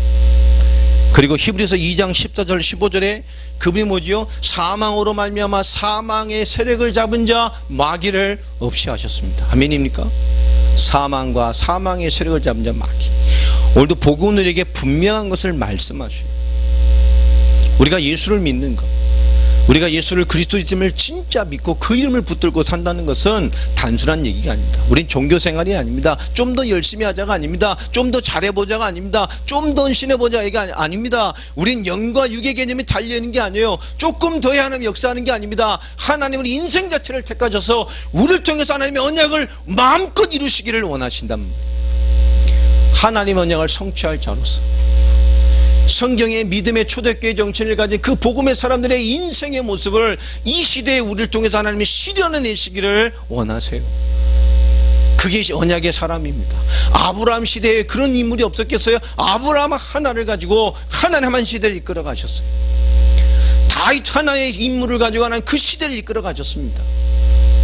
그리고 히브리서 2장 14절 15절에 그분이 뭐지요? 사망으로 말미암아 사망의 세력을 잡은 자 마귀를 없이 하셨습니다. 아멘입니까? 사망과 사망의 세력을 잡은 자 마귀. 오늘도 복음들에게 분명한 것을 말씀하셔요. 우리가 예수를 믿는 것, 우리가 예수를 그리스도임을 진짜 믿고 그 이름을 붙들고 산다는 것은 단순한 얘기가 아닙니다. 우린 종교 생활이 아닙니다. 좀 더 열심히 하자가 아닙니다. 좀 더 잘해보자가 아닙니다. 좀 더 헌신해보자 이게 아닙니다. 우린 영과 육의 개념이 달려있는 게 아니에요. 조금 더 해야 하나님 역사하는 게 아닙니다. 하나님은 인생 자체를 택하셔서 우리를 통해서 하나님의 언약을 마음껏 이루시기를 원하신단 말이에요. 하나님의 언약을 성취할 자로서 성경의 믿음의 초대교회 정신을 가진 그 복음의 사람들의 인생의 모습을 이 시대에 우리를 통해서 하나님이 실현해내시기를 원하세요. 그게 언약의 사람입니다. 아브라함 시대에 그런 인물이 없었겠어요? 아브라함 하나를 가지고 하나님한 시대를 이끌어 가셨어요. 다윗 하나의 인물을 가지고 하나님 그 시대를 이끌어 가셨습니다.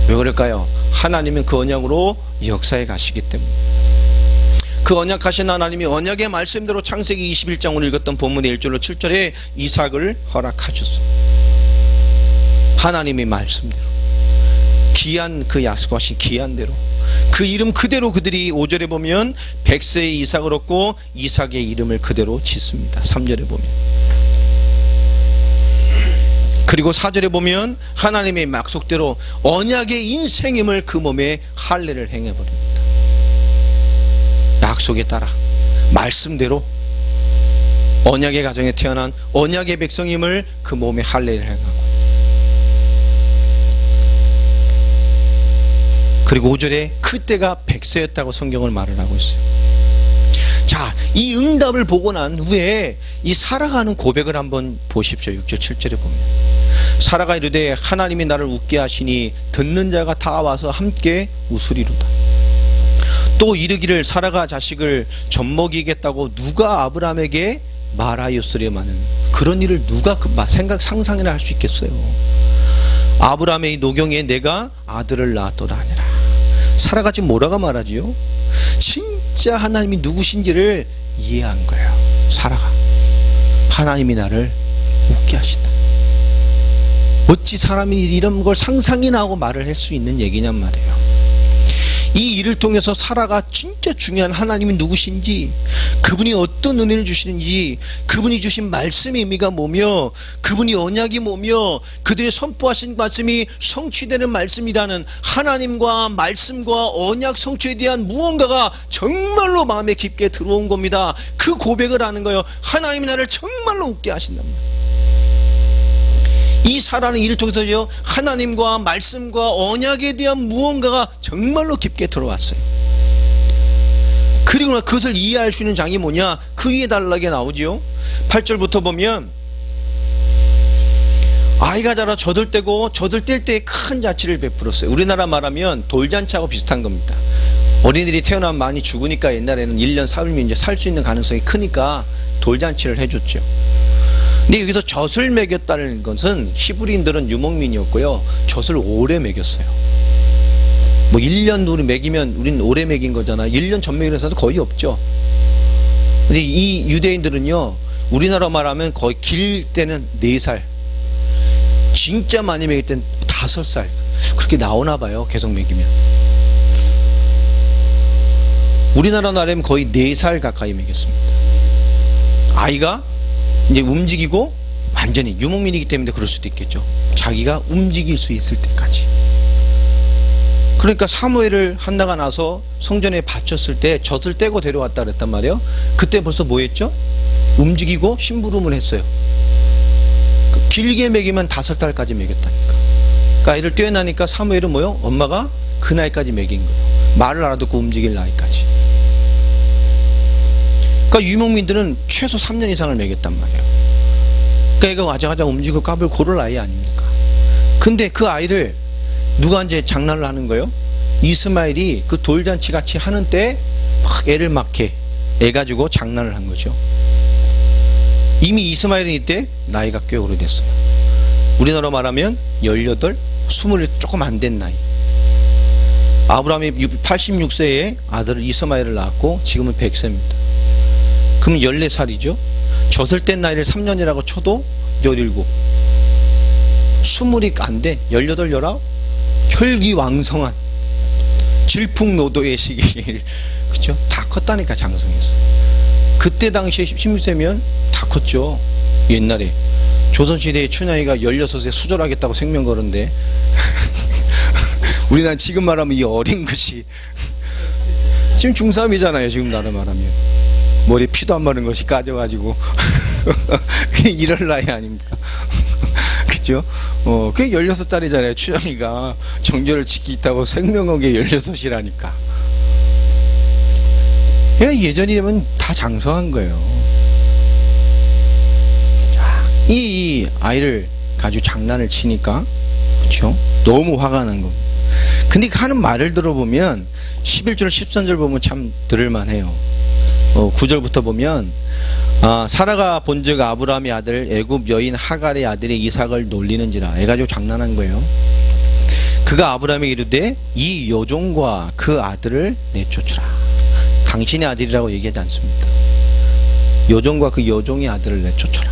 왜 그럴까요? 하나님은 그 언약으로 역사에 가시기 때문에. 그 언약하신 하나님이 언약의 말씀대로 창세기 21장 오늘 읽었던 본문의 1절로 7절에 이삭을 허락하셨습니다. 하나님의 말씀대로 귀한 그 약속하신 귀한대로 그 이름 그대로 그들이 5절에 보면 100세의 이삭을 얻고 이삭의 이름을 그대로 짓습니다. 3절에 보면. 그리고 4절에 보면 하나님의 약속대로 언약의 인생임을 그 몸에 할례를 행해버립니다. 약속에 따라 말씀대로 언약의 가정에 태어난 언약의 백성임을 그 몸에 할례를 행하고, 그리고 5절에 그때가 100세였다고 성경을 말을 하고 있어요. 자, 이 응답을 보고 난 후에 이 사라가는 고백을 한번 보십시오. 6절 7절에 보면 사라가 이르되 하나님이 나를 웃게 하시니 듣는 자가 다 와서 함께 웃으리로다. 또 이르기를 사라가 자식을 젖먹이겠다고 누가 아브라함에게 말하였으려마는, 그런 일을 누가 상상이나 할 수 있겠어요? 아브라함의 이 노경에 내가 아들을 낳았도다 하니라. 사라가 지금 뭐라고 말하지요? 진짜 하나님이 누구신지를 이해한 거예요. 사라가 하나님이 나를 웃게 하신다. 어찌 사람이 이런 걸 상상이나 하고 말을 할 수 있는 얘기냔 말이에요. 이 일을 통해서 사라가 진짜 중요한 하나님이 누구신지, 그분이 어떤 은혜를 주시는지, 그분이 주신 말씀의 의미가 뭐며, 그분이 언약이 뭐며, 그들이 선포하신 말씀이 성취되는 말씀이라는 하나님과 말씀과 언약 성취에 대한 무언가가 정말로 마음에 깊게 들어온 겁니다. 그 고백을 하는 거예요. 하나님이 나를 정말로 웃게 하신답니다. 이 사라는 이를 통해서요, 하나님과 말씀과 언약에 대한 무언가가 정말로 깊게 들어왔어요. 그리고 그것을 이해할 수 있는 장이 뭐냐? 그 위에 단락에 나오지요. 8절부터 보면 아이가 자라 젖을 떼고 젖을 뗄 때 큰 잔치를 베풀었어요. 우리나라 말하면 돌잔치하고 비슷한 겁니다. 어린이들이 태어나면 많이 죽으니까 옛날에는 1년 3일면 이제 살 수 있는 가능성이 크니까 돌잔치를 해줬죠. 근데 여기서 젖을 먹였다는 것은 히브리인들은 유목민이었고요, 젖을 오래 먹였어요. 뭐 1년 우리 먹이면 우리는 오래 먹인 거잖아요. 1년 젖 먹이는 사람도 거의 없죠. 근데 이 유대인들은요, 우리나라 말하면 거의 길 때는 4살, 진짜 많이 먹일 땐 5살. 그렇게 나오나 봐요. 계속 먹이면. 우리나라 나라면 거의 4살 가까이 먹였습니다. 아이가 이제 움직이고 완전히 유목민이기 때문에 그럴 수도 있겠죠. 자기가 움직일 수 있을 때까지. 그러니까 사무엘을 한나가 나서 성전에 바쳤을 때 젖을 떼고 데려왔다 그랬단 말이에요. 그때 벌써 뭐 했죠? 움직이고 심부름을 했어요. 길게 먹이면 5달까지 먹였다니까. 그러니까 아이를 떼어나니까 사무엘은 뭐요? 엄마가 그 나이까지 먹인 거예요. 말을 알아듣고 움직일 나이까지. 그러니까 유목민들은 최소 3년 이상을 먹였단 말이에요. 그러니까 얘가 와자와자 움직이고 까불 고를 아이 아닙니까? 근데 그 아이를 누가 이제 장난을 하는 거예요? 이스마엘이 그 돌잔치 같이 하는 때 막 애를 막해 애 가지고 장난을 한 거죠. 이미 이스마엘은 이때 나이가 꽤 오래됐어요. 우리나라 말하면 18, 20이 조금 안 된 나이. 아브라함이 86세에 아들을 이스마엘을 낳았고 지금은 100세입니다. 그럼 14살이죠. 젖을 뗀 나이를 3년이라고 쳐도 17, 20이 안 돼. 18, 19, 혈기왕성한 질풍노도의 시기. 그렇죠? 다 컸다니까 장성했어. 그때 당시에 16세면 다 컸죠. 옛날에 조선시대의 춘향이가 16세 수절하겠다고 생명 걸었는데 우리나라 지금 말하면 이 어린 것이 지금 중3이잖아요. 지금 나라 말하면 머리에 피도 안 마른 것이 까져가지고 이럴 나이 아닙니까? 그죠? 그게 16살이잖아요. 춘향이가 정절을 지키겠다고 생명 건 게 16이라니까. 예전이라면 다 장성한 거예요. 이 아이를 가지고 장난을 치니까 그렇죠? 너무 화가 난 겁니다. 근데 하는 말을 들어보면 11절 13절 보면 참 들을만해요. 9절부터 보면 사라가 본즉 아브라함의 아들 애굽 여인 하갈의 아들이 이삭을 놀리는지라. 애 가지고 장난한 거예요. 그가 아브라함에게 이르되 이 여종과 그 아들을 내쫓으라. 당신의 아들이라고 얘기하지 않습니다. 여종과 그 여종의 아들을 내쫓아라.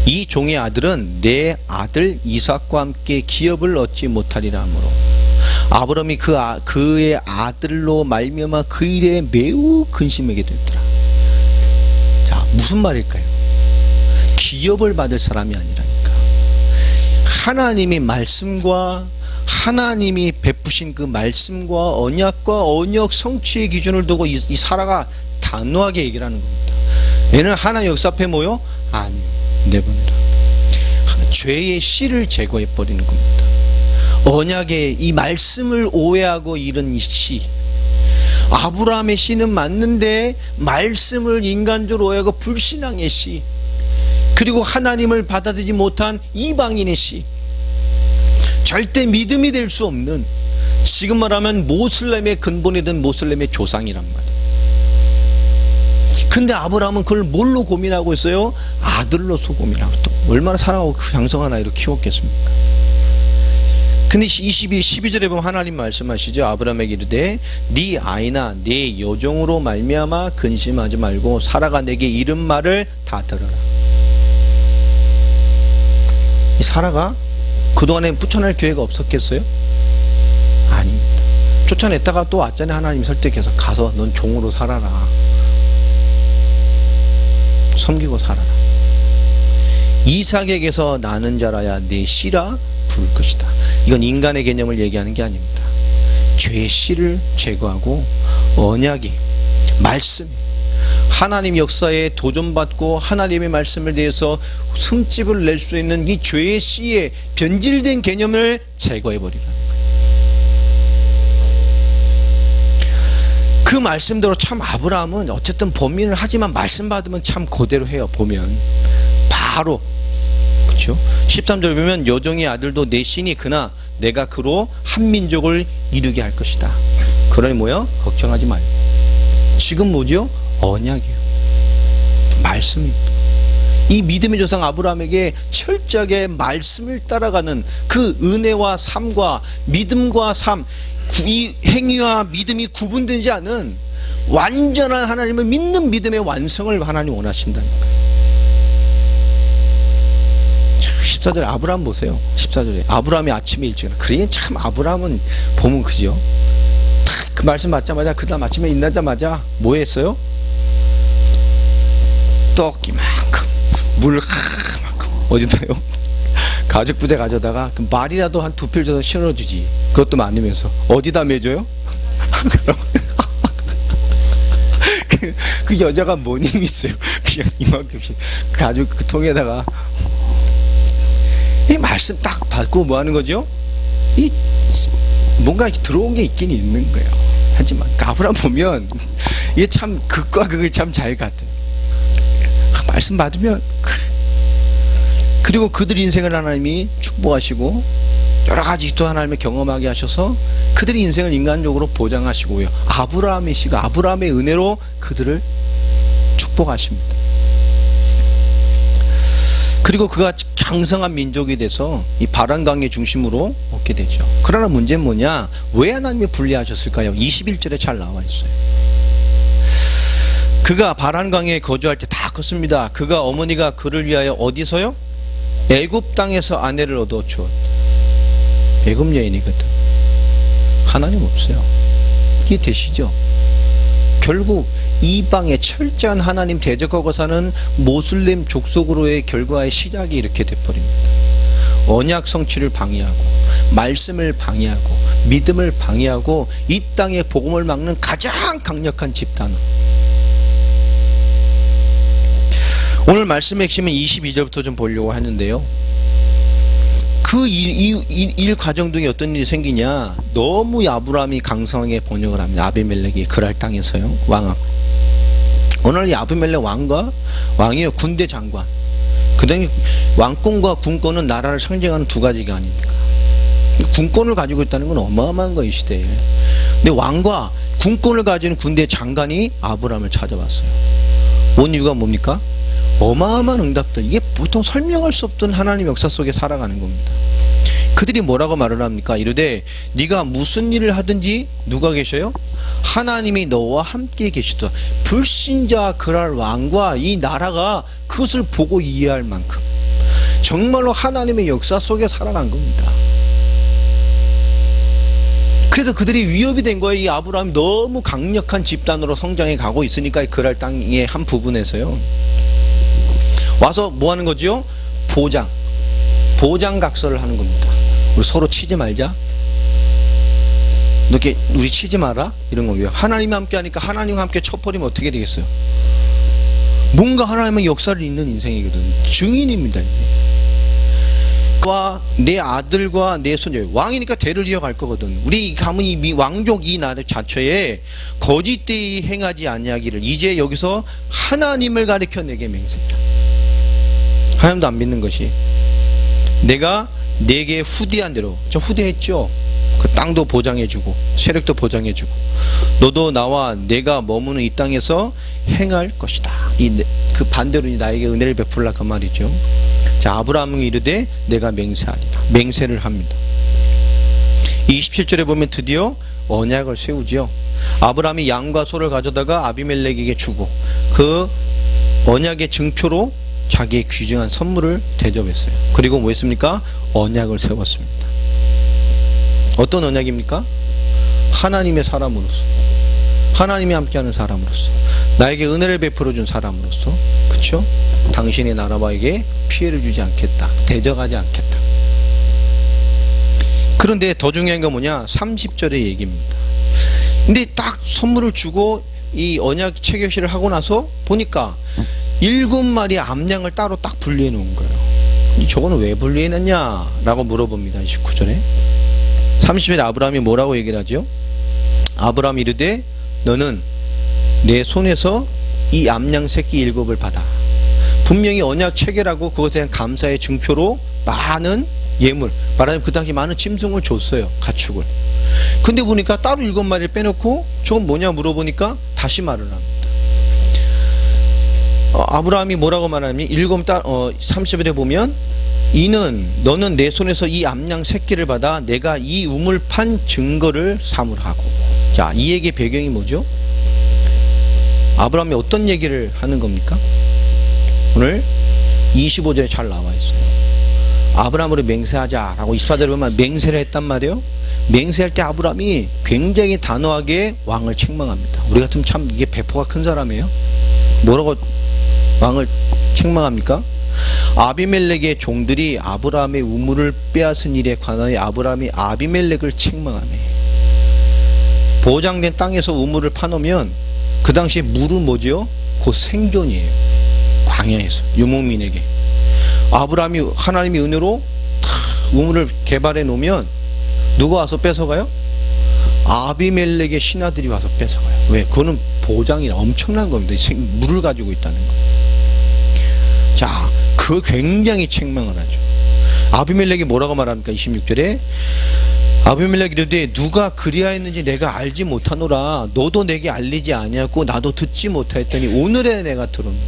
이 종의 아들은 내 아들 이삭과 함께 기업을 얻지 못하리라 하므로 아브라함이 그의 아들로 말미암아 그 일에 매우 근심하게 됐더라. 자, 무슨 말일까요? 기업을 받을 사람이 아니라니까. 하나님의 말씀과 하나님이 베푸신 그 말씀과 언약과 언약 성취의 기준을 두고 이 사라가 단호하게 얘기를 하는 겁니다. 얘는 하나님 역사 앞에 뭐요? 아니요, 내보내라. 죄의 씨를 제거해 버리는 겁니다. 언약의 이 말씀을 오해하고 이른 이 씨, 아브라함의 씨는 맞는데 말씀을 인간적으로 오해하고 불신앙의 씨, 그리고 하나님을 받아들이지 못한 이방인의 씨, 절대 믿음이 될 수 없는, 지금 말하면 모슬렘의 근본이든 모슬렘의 조상이란 말이에요. 근데 아브라함은 그걸 뭘로 고민하고 있어요? 아들로서 고민하고, 또 얼마나 사랑하고 장성한 아이로 키웠겠습니까? 근데 12절에 보면 하나님 말씀하시죠. 아브라함에게 이르되 네 아이나 네 여종으로 말미암아 근심하지 말고 사라가 내게 이른 말을 다 들어라. 이 사라가 그동안에 쫓아낼 기회가 없었겠어요? 아닙니다. 쫓아냈다가 또 왔잖아요. 하나님 설득해서 가서 넌 종으로 살아라. 섬기고 살아라. 이삭에게서 나는 자라야 내 씨라 부를 것이다. 이건 인간의 개념을 얘기하는 게 아닙니다. 죄의 씨를 제거하고 언약이, 말씀이, 하나님 역사에 도전받고 하나님의 말씀을 대해서 흠집을 낼 수 있는 이 죄의 씨의 변질된 개념을 제거해버리라는 거예요. 그 말씀대로 참 아브라함은 어쨌든 범인을 하지만 말씀 받으면 참 그대로 해요. 보면 바로, 그렇죠? 13절 보면 여종의 아들도 내 신이 그나 내가 그로 한 민족을 이루게 할 것이다. 그러니 뭐요? 걱정하지 말고. 지금 뭐죠? 언약이에요. 말씀입니다. 이 믿음의 조상 아브라함에게 철저하게 말씀을 따라가는 그 은혜와 삶과 믿음과 삶, 이 행위와 믿음이 구분되지 않은 완전한 하나님을 믿는 믿음의 완성을 하나님 원하신다니까요. 14절에 아브라함 보세요. 14절에 아브라함이 아침에 일찍 그래 참 아브라함은 보면 그죠. 딱 그 말씀 받자마자 그 다음 아침에 일어나자마자 뭐 했어요? 떡 이만큼 물 하만큼 어디다요? 가죽 부대 가져다가 그 말이라도 한 2필 정도 실어주지. 그것도 많으면서 어디다 매줘요? 그 여자가 뭔 힘이 있어요? 그냥 이만큼씩 가죽 그 통에다가 이 말씀 딱 받고 뭐 하는 거죠? 이 뭔가 들어온 게 있긴 있는 거예요. 하지만 아브라함 보면 이게 참 극과 극을 참 잘 같아요. 말씀 받으면 그리고 그들 인생을 하나님이 축복하시고 여러 가지 또 하나님의 경험하게 하셔서 그들의 인생을 인간적으로 보장하시고요. 아브라함의 씨가 아브라함의 은혜로 그들을 축복하십니다. 그리고 그가 강성한 민족이 돼서 이 바란강의 중심으로 얻게 되죠. 그러나 문제는 뭐냐? 왜 하나님이 분리하셨을까요? 21절에 잘 나와 있어요. 그가 바란강에 거주할 때 다 컸습니다. 그가 어머니가 그를 위하여 어디서요? 애굽 땅에서 아내를 얻어 주었다. 애굽 여인이거든. 하나님 없어요. 이게 되시죠? 결국 이방의 철저한 하나님 대적하고 사는 모슬렘 족속으로의 결과의 시작이 이렇게 돼버립니다. 언약 성취를 방해하고 말씀을 방해하고 믿음을 방해하고 이 땅의 복음을 막는 가장 강력한 집단. 오늘 말씀의 핵심은 22절부터 좀 보려고 하는데요. 그 일 과정 중에 어떤 일이 생기냐? 너무 아브라함이 강성하게 번영을 합니다. 아비멜렉이 그랄 땅에서요. 왕. 오늘 이 아비멜렉 왕이요 군대 장관. 그다음에 왕권과 군권은 나라를 상징하는 두 가지가 아닙니까? 군권을 가지고 있다는 건 어마어마한 거예요, 이 시대에. 근데 왕과 군권을 가진 군대 장관이 아브라함을 찾아왔어요. 온 이유가 뭡니까? 어마어마한 응답들. 이게 보통 설명할 수 없던 하나님 역사 속에 살아가는 겁니다. 그들이 뭐라고 말을 합니까? 이르되 네가 무슨 일을 하든지 누가 계셔요? 하나님이 너와 함께 계시다. 불신자 그랄 왕과 이 나라가 그것을 보고 이해할 만큼 정말로 하나님의 역사 속에 살아간 겁니다. 그래서 그들이 위협이 된 거예요. 이 아브라함이 너무 강력한 집단으로 성장해 가고 있으니까 그랄 땅의 한 부분에서요. 와서 뭐 하는 거죠? 보장각서를 하는 겁니다. 우리 서로 치지 말자. 이렇게 우리 치지 마라. 이런 거예요. 하나님이 함께 하니까 하나님과 함께 쳐버리면 어떻게 되겠어요? 뭔가 하나님의 역사를 잇는 인생이거든. 증인입니다. 내 아들과 내 손자 왕이니까 대를 이어갈 거거든. 우리 가문 이 왕족 이 나라 자체에 거짓되이 행하지 아니하기를 이제 여기서 하나님을 가리켜 내게 맹세하라. 하나님도 안 믿는 것이 내가 내게 후대한 대로 저 후대했죠. 그 땅도 보장해주고 세력도 보장해주고 너도 나와 내가 머무는 이 땅에서 행할 것이다. 그 반대로 나에게 은혜를 베풀라 그 말이죠. 자, 아브라함은 이르되 내가 맹세하리라. 맹세를 합니다. 27절에 보면 드디어 언약을 세우죠. 아브라함이 양과 소를 가져다가 아비멜렉에게 주고 그 언약의 증표로 자기의 귀중한 선물을 대접했어요. 그리고 뭐 했습니까? 언약을 세웠습니다. 어떤 언약입니까? 하나님의 사람으로서, 하나님이 함께하는 사람으로서, 나에게 은혜를 베풀어 준 사람으로서, 그렇죠? 당신의 나라와에게 피해를 주지 않겠다, 대적하지 않겠다. 그런데 더 중요한 건 뭐냐? 30절의 얘기입니다. 근데 딱 선물을 주고 이 언약 체결식을 하고 나서 보니까 7마리 암양을 따로 딱 분리해 놓은 거예요. 저거는 왜 분리해 놨냐? 라고 물어봅니다. 29절에 30절에 아브라함이 뭐라고 얘기를 하죠? 아브라함이 이르되 너는 내 손에서 이 암양 새끼 7을 받아. 분명히 언약 체결하고 그것에 대한 감사의 증표로 많은 예물, 말하자면 그 당시 많은 짐승을 줬어요. 가축을. 근데 보니까 따로 7마리를 빼놓고 저건 뭐냐 물어보니까 다시 말을 합니다. 아브라함이 뭐라고 말하냐면 30절에 보면 너는 내 손에서 이 암양 새끼를 받아 내가 이 우물 판 증거를 삼으라고. 자, 이 얘기의 배경이 뭐죠? 아브라함이 어떤 얘기를 하는 겁니까? 오늘 25절에 잘 나와 있어요. 아브라함으로 맹세하자라고 24절에 보면 맹세를 했단 말이에요. 맹세할 때 아브라함이 굉장히 단호하게 왕을 책망합니다. 우리 같으면 참 이게 배포가 큰 사람이에요. 뭐라고 왕을 책망합니까? 아비멜렉의 종들이 아브라함의 우물을 빼앗은 일에 관하여 아브라함이 아비멜렉을 책망하네. 보장된 땅에서 우물을 파놓으면 그 당시에 물은 뭐죠? 곧 생존이에요. 광야에서 유목민에게 아브라함이 하나님의 은혜로 다 우물을 개발해 놓으면 누가 와서 뺏어가요? 아비멜렉의 신하들이 와서 뺏어가요. 왜? 그거는 보장이라 엄청난 겁니다. 물을 가지고 있다는 거. 자, 그 굉장히 책망을 하죠. 아비멜렉이 뭐라고 말합니까? 26절에 아비멜렉이 이르되 누가 그리하였는지 내가 알지 못하노라. 너도 내게 알리지 아니하고 나도 듣지 못하였더니 오늘에 내가 들었노라.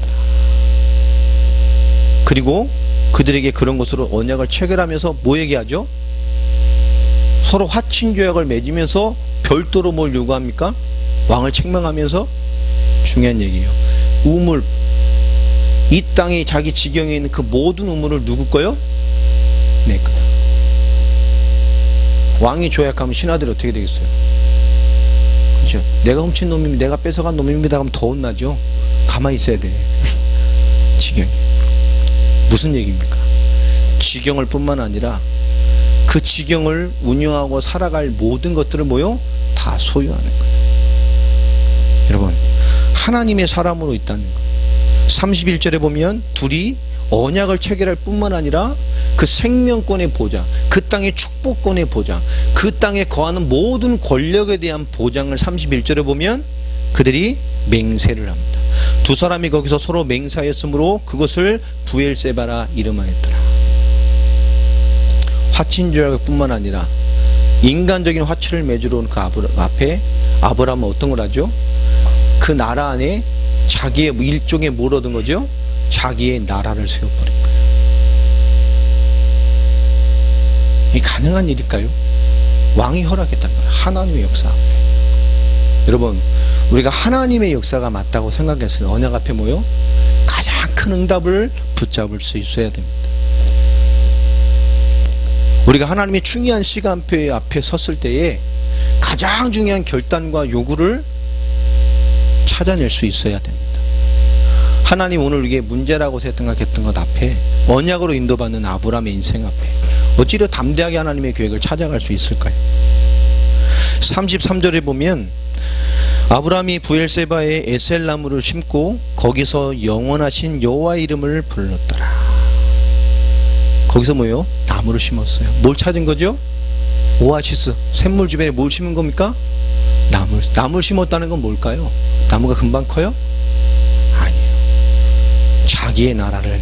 그리고 그들에게 그런 것으로 언약을 체결하면서 뭐 얘기하죠? 서로 화친조약을 맺으면서 별도로 뭘 요구합니까? 왕을 책망하면서 중요한 얘기예요. 우물, 이 땅이 자기 지경에 있는 그 모든 우물을 누구 거요? 내 거다. 왕이 조약하면 신하들이 어떻게 되겠어요? 그렇죠? 내가 훔친 놈입니다, 내가 뺏어간 놈입니다 하면 더 혼나죠. 가만히 있어야 돼. 지경이 무슨 얘기입니까? 지경을 뿐만 아니라 그 지경을 운영하고 살아갈 모든 것들을 뭐요? 다 소유하는 거예요. 여러분, 하나님의 사람으로 있다는 거. 31절에 보면 둘이 언약을 체결할 뿐만 아니라 그 생명권의 보장, 그 땅의 축복권의 보장, 그 땅에 거하는 모든 권력에 대한 보장을 31절에 보면 그들이 맹세를 합니다. 두 사람이 거기서 서로 맹세하였으므로 그것을 부엘세바라 이름하였더라. 화친조약 뿐만 아니라 인간적인 화친을 맺으러 온 그 앞에 아브라함은 어떤 걸 하죠? 그 나라 안에 자기의 일종의 뭘 얻은 거죠? 자기의 나라를 세워버린 거예요. 이 가능한 일일까요? 왕이 허락했단 말이에요. 하나님의 역사 앞에. 여러분, 우리가 하나님의 역사가 맞다고 생각했을 때 언약 앞에 뭐요? 가장 큰 응답을 붙잡을 수 있어야 됩니다. 우리가 하나님의 중요한 시간표 앞에 섰을 때에 가장 중요한 결단과 요구를 찾아낼 수 있어야 됩니다. 하나님 오늘 이게 문제라고 생각했던 것 앞에 언약으로 인도받는 아브라함의 인생 앞에 어찌려 담대하게 하나님의 계획을 찾아갈 수 있을까요? 33절에 보면 아브라함이 부엘세바에 에셀나무를 심고 거기서 영원하신 여호와의 이름을 불렀더라. 거기서 뭐예요? 나무를 심었어요. 뭘 찾은 거죠? 오아시스, 샘물 주변에 뭘 심은 겁니까? 나무를 심었다는 건 뭘까요? 나무가 금방 커요? 아니에요. 자기의 나라를,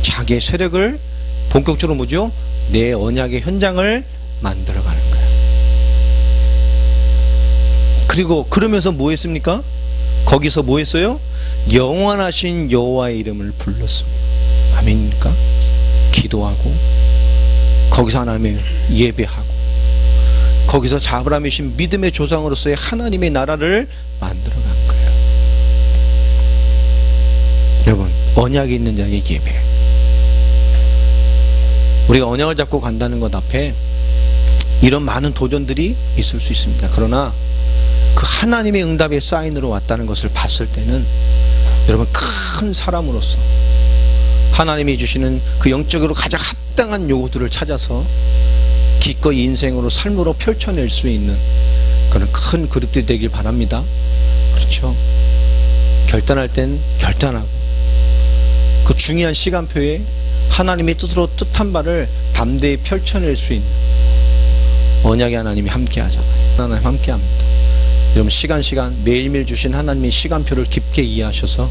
자기의 세력을 본격적으로 뭐죠? 내 언약의 현장을 만들어가는 거예요. 그리고 그러면서 뭐 했습니까? 거기서 뭐 했어요? 영원하신 여호와의 이름을 불렀습니다. 아멘입니까? 기도하고 거기서 하나님의 예배하고 거기서 아브라함이신 믿음의 조상으로서의 하나님의 나라를 만들어간 거예요. 여러분, 언약이 있는 자에게 예배. 우리가 언약을 잡고 간다는 것 앞에 이런 많은 도전들이 있을 수 있습니다. 그러나 그 하나님의 응답의 사인으로 왔다는 것을 봤을 때는 여러분, 큰 사람으로서 하나님이 주시는 그 영적으로 가장 합당한 요구들을 찾아서 기꺼이 인생으로 삶으로 펼쳐낼 수 있는 그런 큰 그릇들이 되길 바랍니다. 그렇죠? 결단할 땐 결단하고 그 중요한 시간표에 하나님의 뜻으로 뜻한 바를 담대히 펼쳐낼 수 있는 언약의 하나님이 함께하잖아요. 하나님 함께합니다. 여러분, 시간 매일매일 주신 하나님의 시간표를 깊게 이해하셔서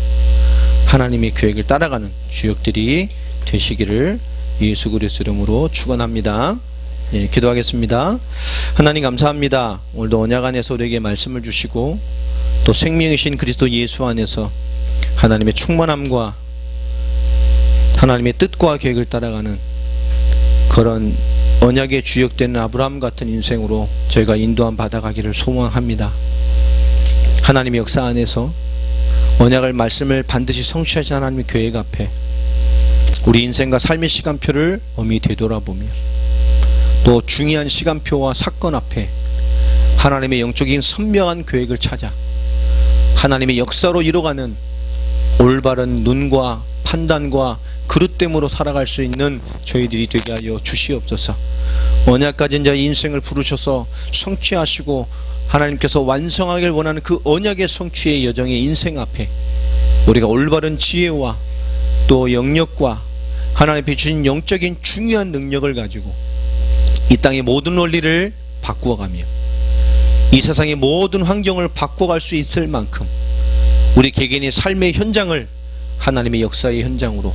하나님의 계획을 따라가는 주역들이 되시기를 예수 그리스도 이름으로 축원합니다. 예, 기도하겠습니다. 하나님 감사합니다. 오늘도 언약 안에서 우리에게 말씀을 주시고 또 생명이신 그리스도 예수 안에서 하나님의 충만함과 하나님의 뜻과 계획을 따라가는 그런 언약의 주역되는 아브라함 같은 인생으로 저희가 인도함 받아가기를 소망합니다. 하나님의 역사 안에서 언약을 말씀을 반드시 성취하신 하나님의 계획 앞에 우리 인생과 삶의 시간표를 엄히 되돌아보며 또 중요한 시간표와 사건 앞에 하나님의 영적인 선명한 계획을 찾아 하나님의 역사로 이뤄가는 올바른 눈과 판단과 그릇됨으로 살아갈 수 있는 저희들이 되게 하여 주시옵소서. 언약까지 이제 인생을 부르셔서 성취하시고 하나님께서 완성하길 원하는 그 언약의 성취의 여정의 인생 앞에 우리가 올바른 지혜와 또 영역과 하나님께 주신 영적인 중요한 능력을 가지고 이 땅의 모든 원리를 바꾸어가며 이 세상의 모든 환경을 바꿔갈 수 있을 만큼 우리 개개인의 삶의 현장을 하나님의 역사의 현장으로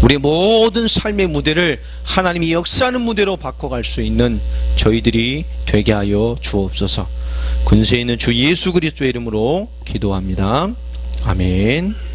우리의 모든 삶의 무대를 하나님이 역사하는 무대로 바꿔갈 수 있는 저희들이 되게 하여 주옵소서. 근세에 있는 주 예수 그리스도의 이름으로 기도합니다. 아멘.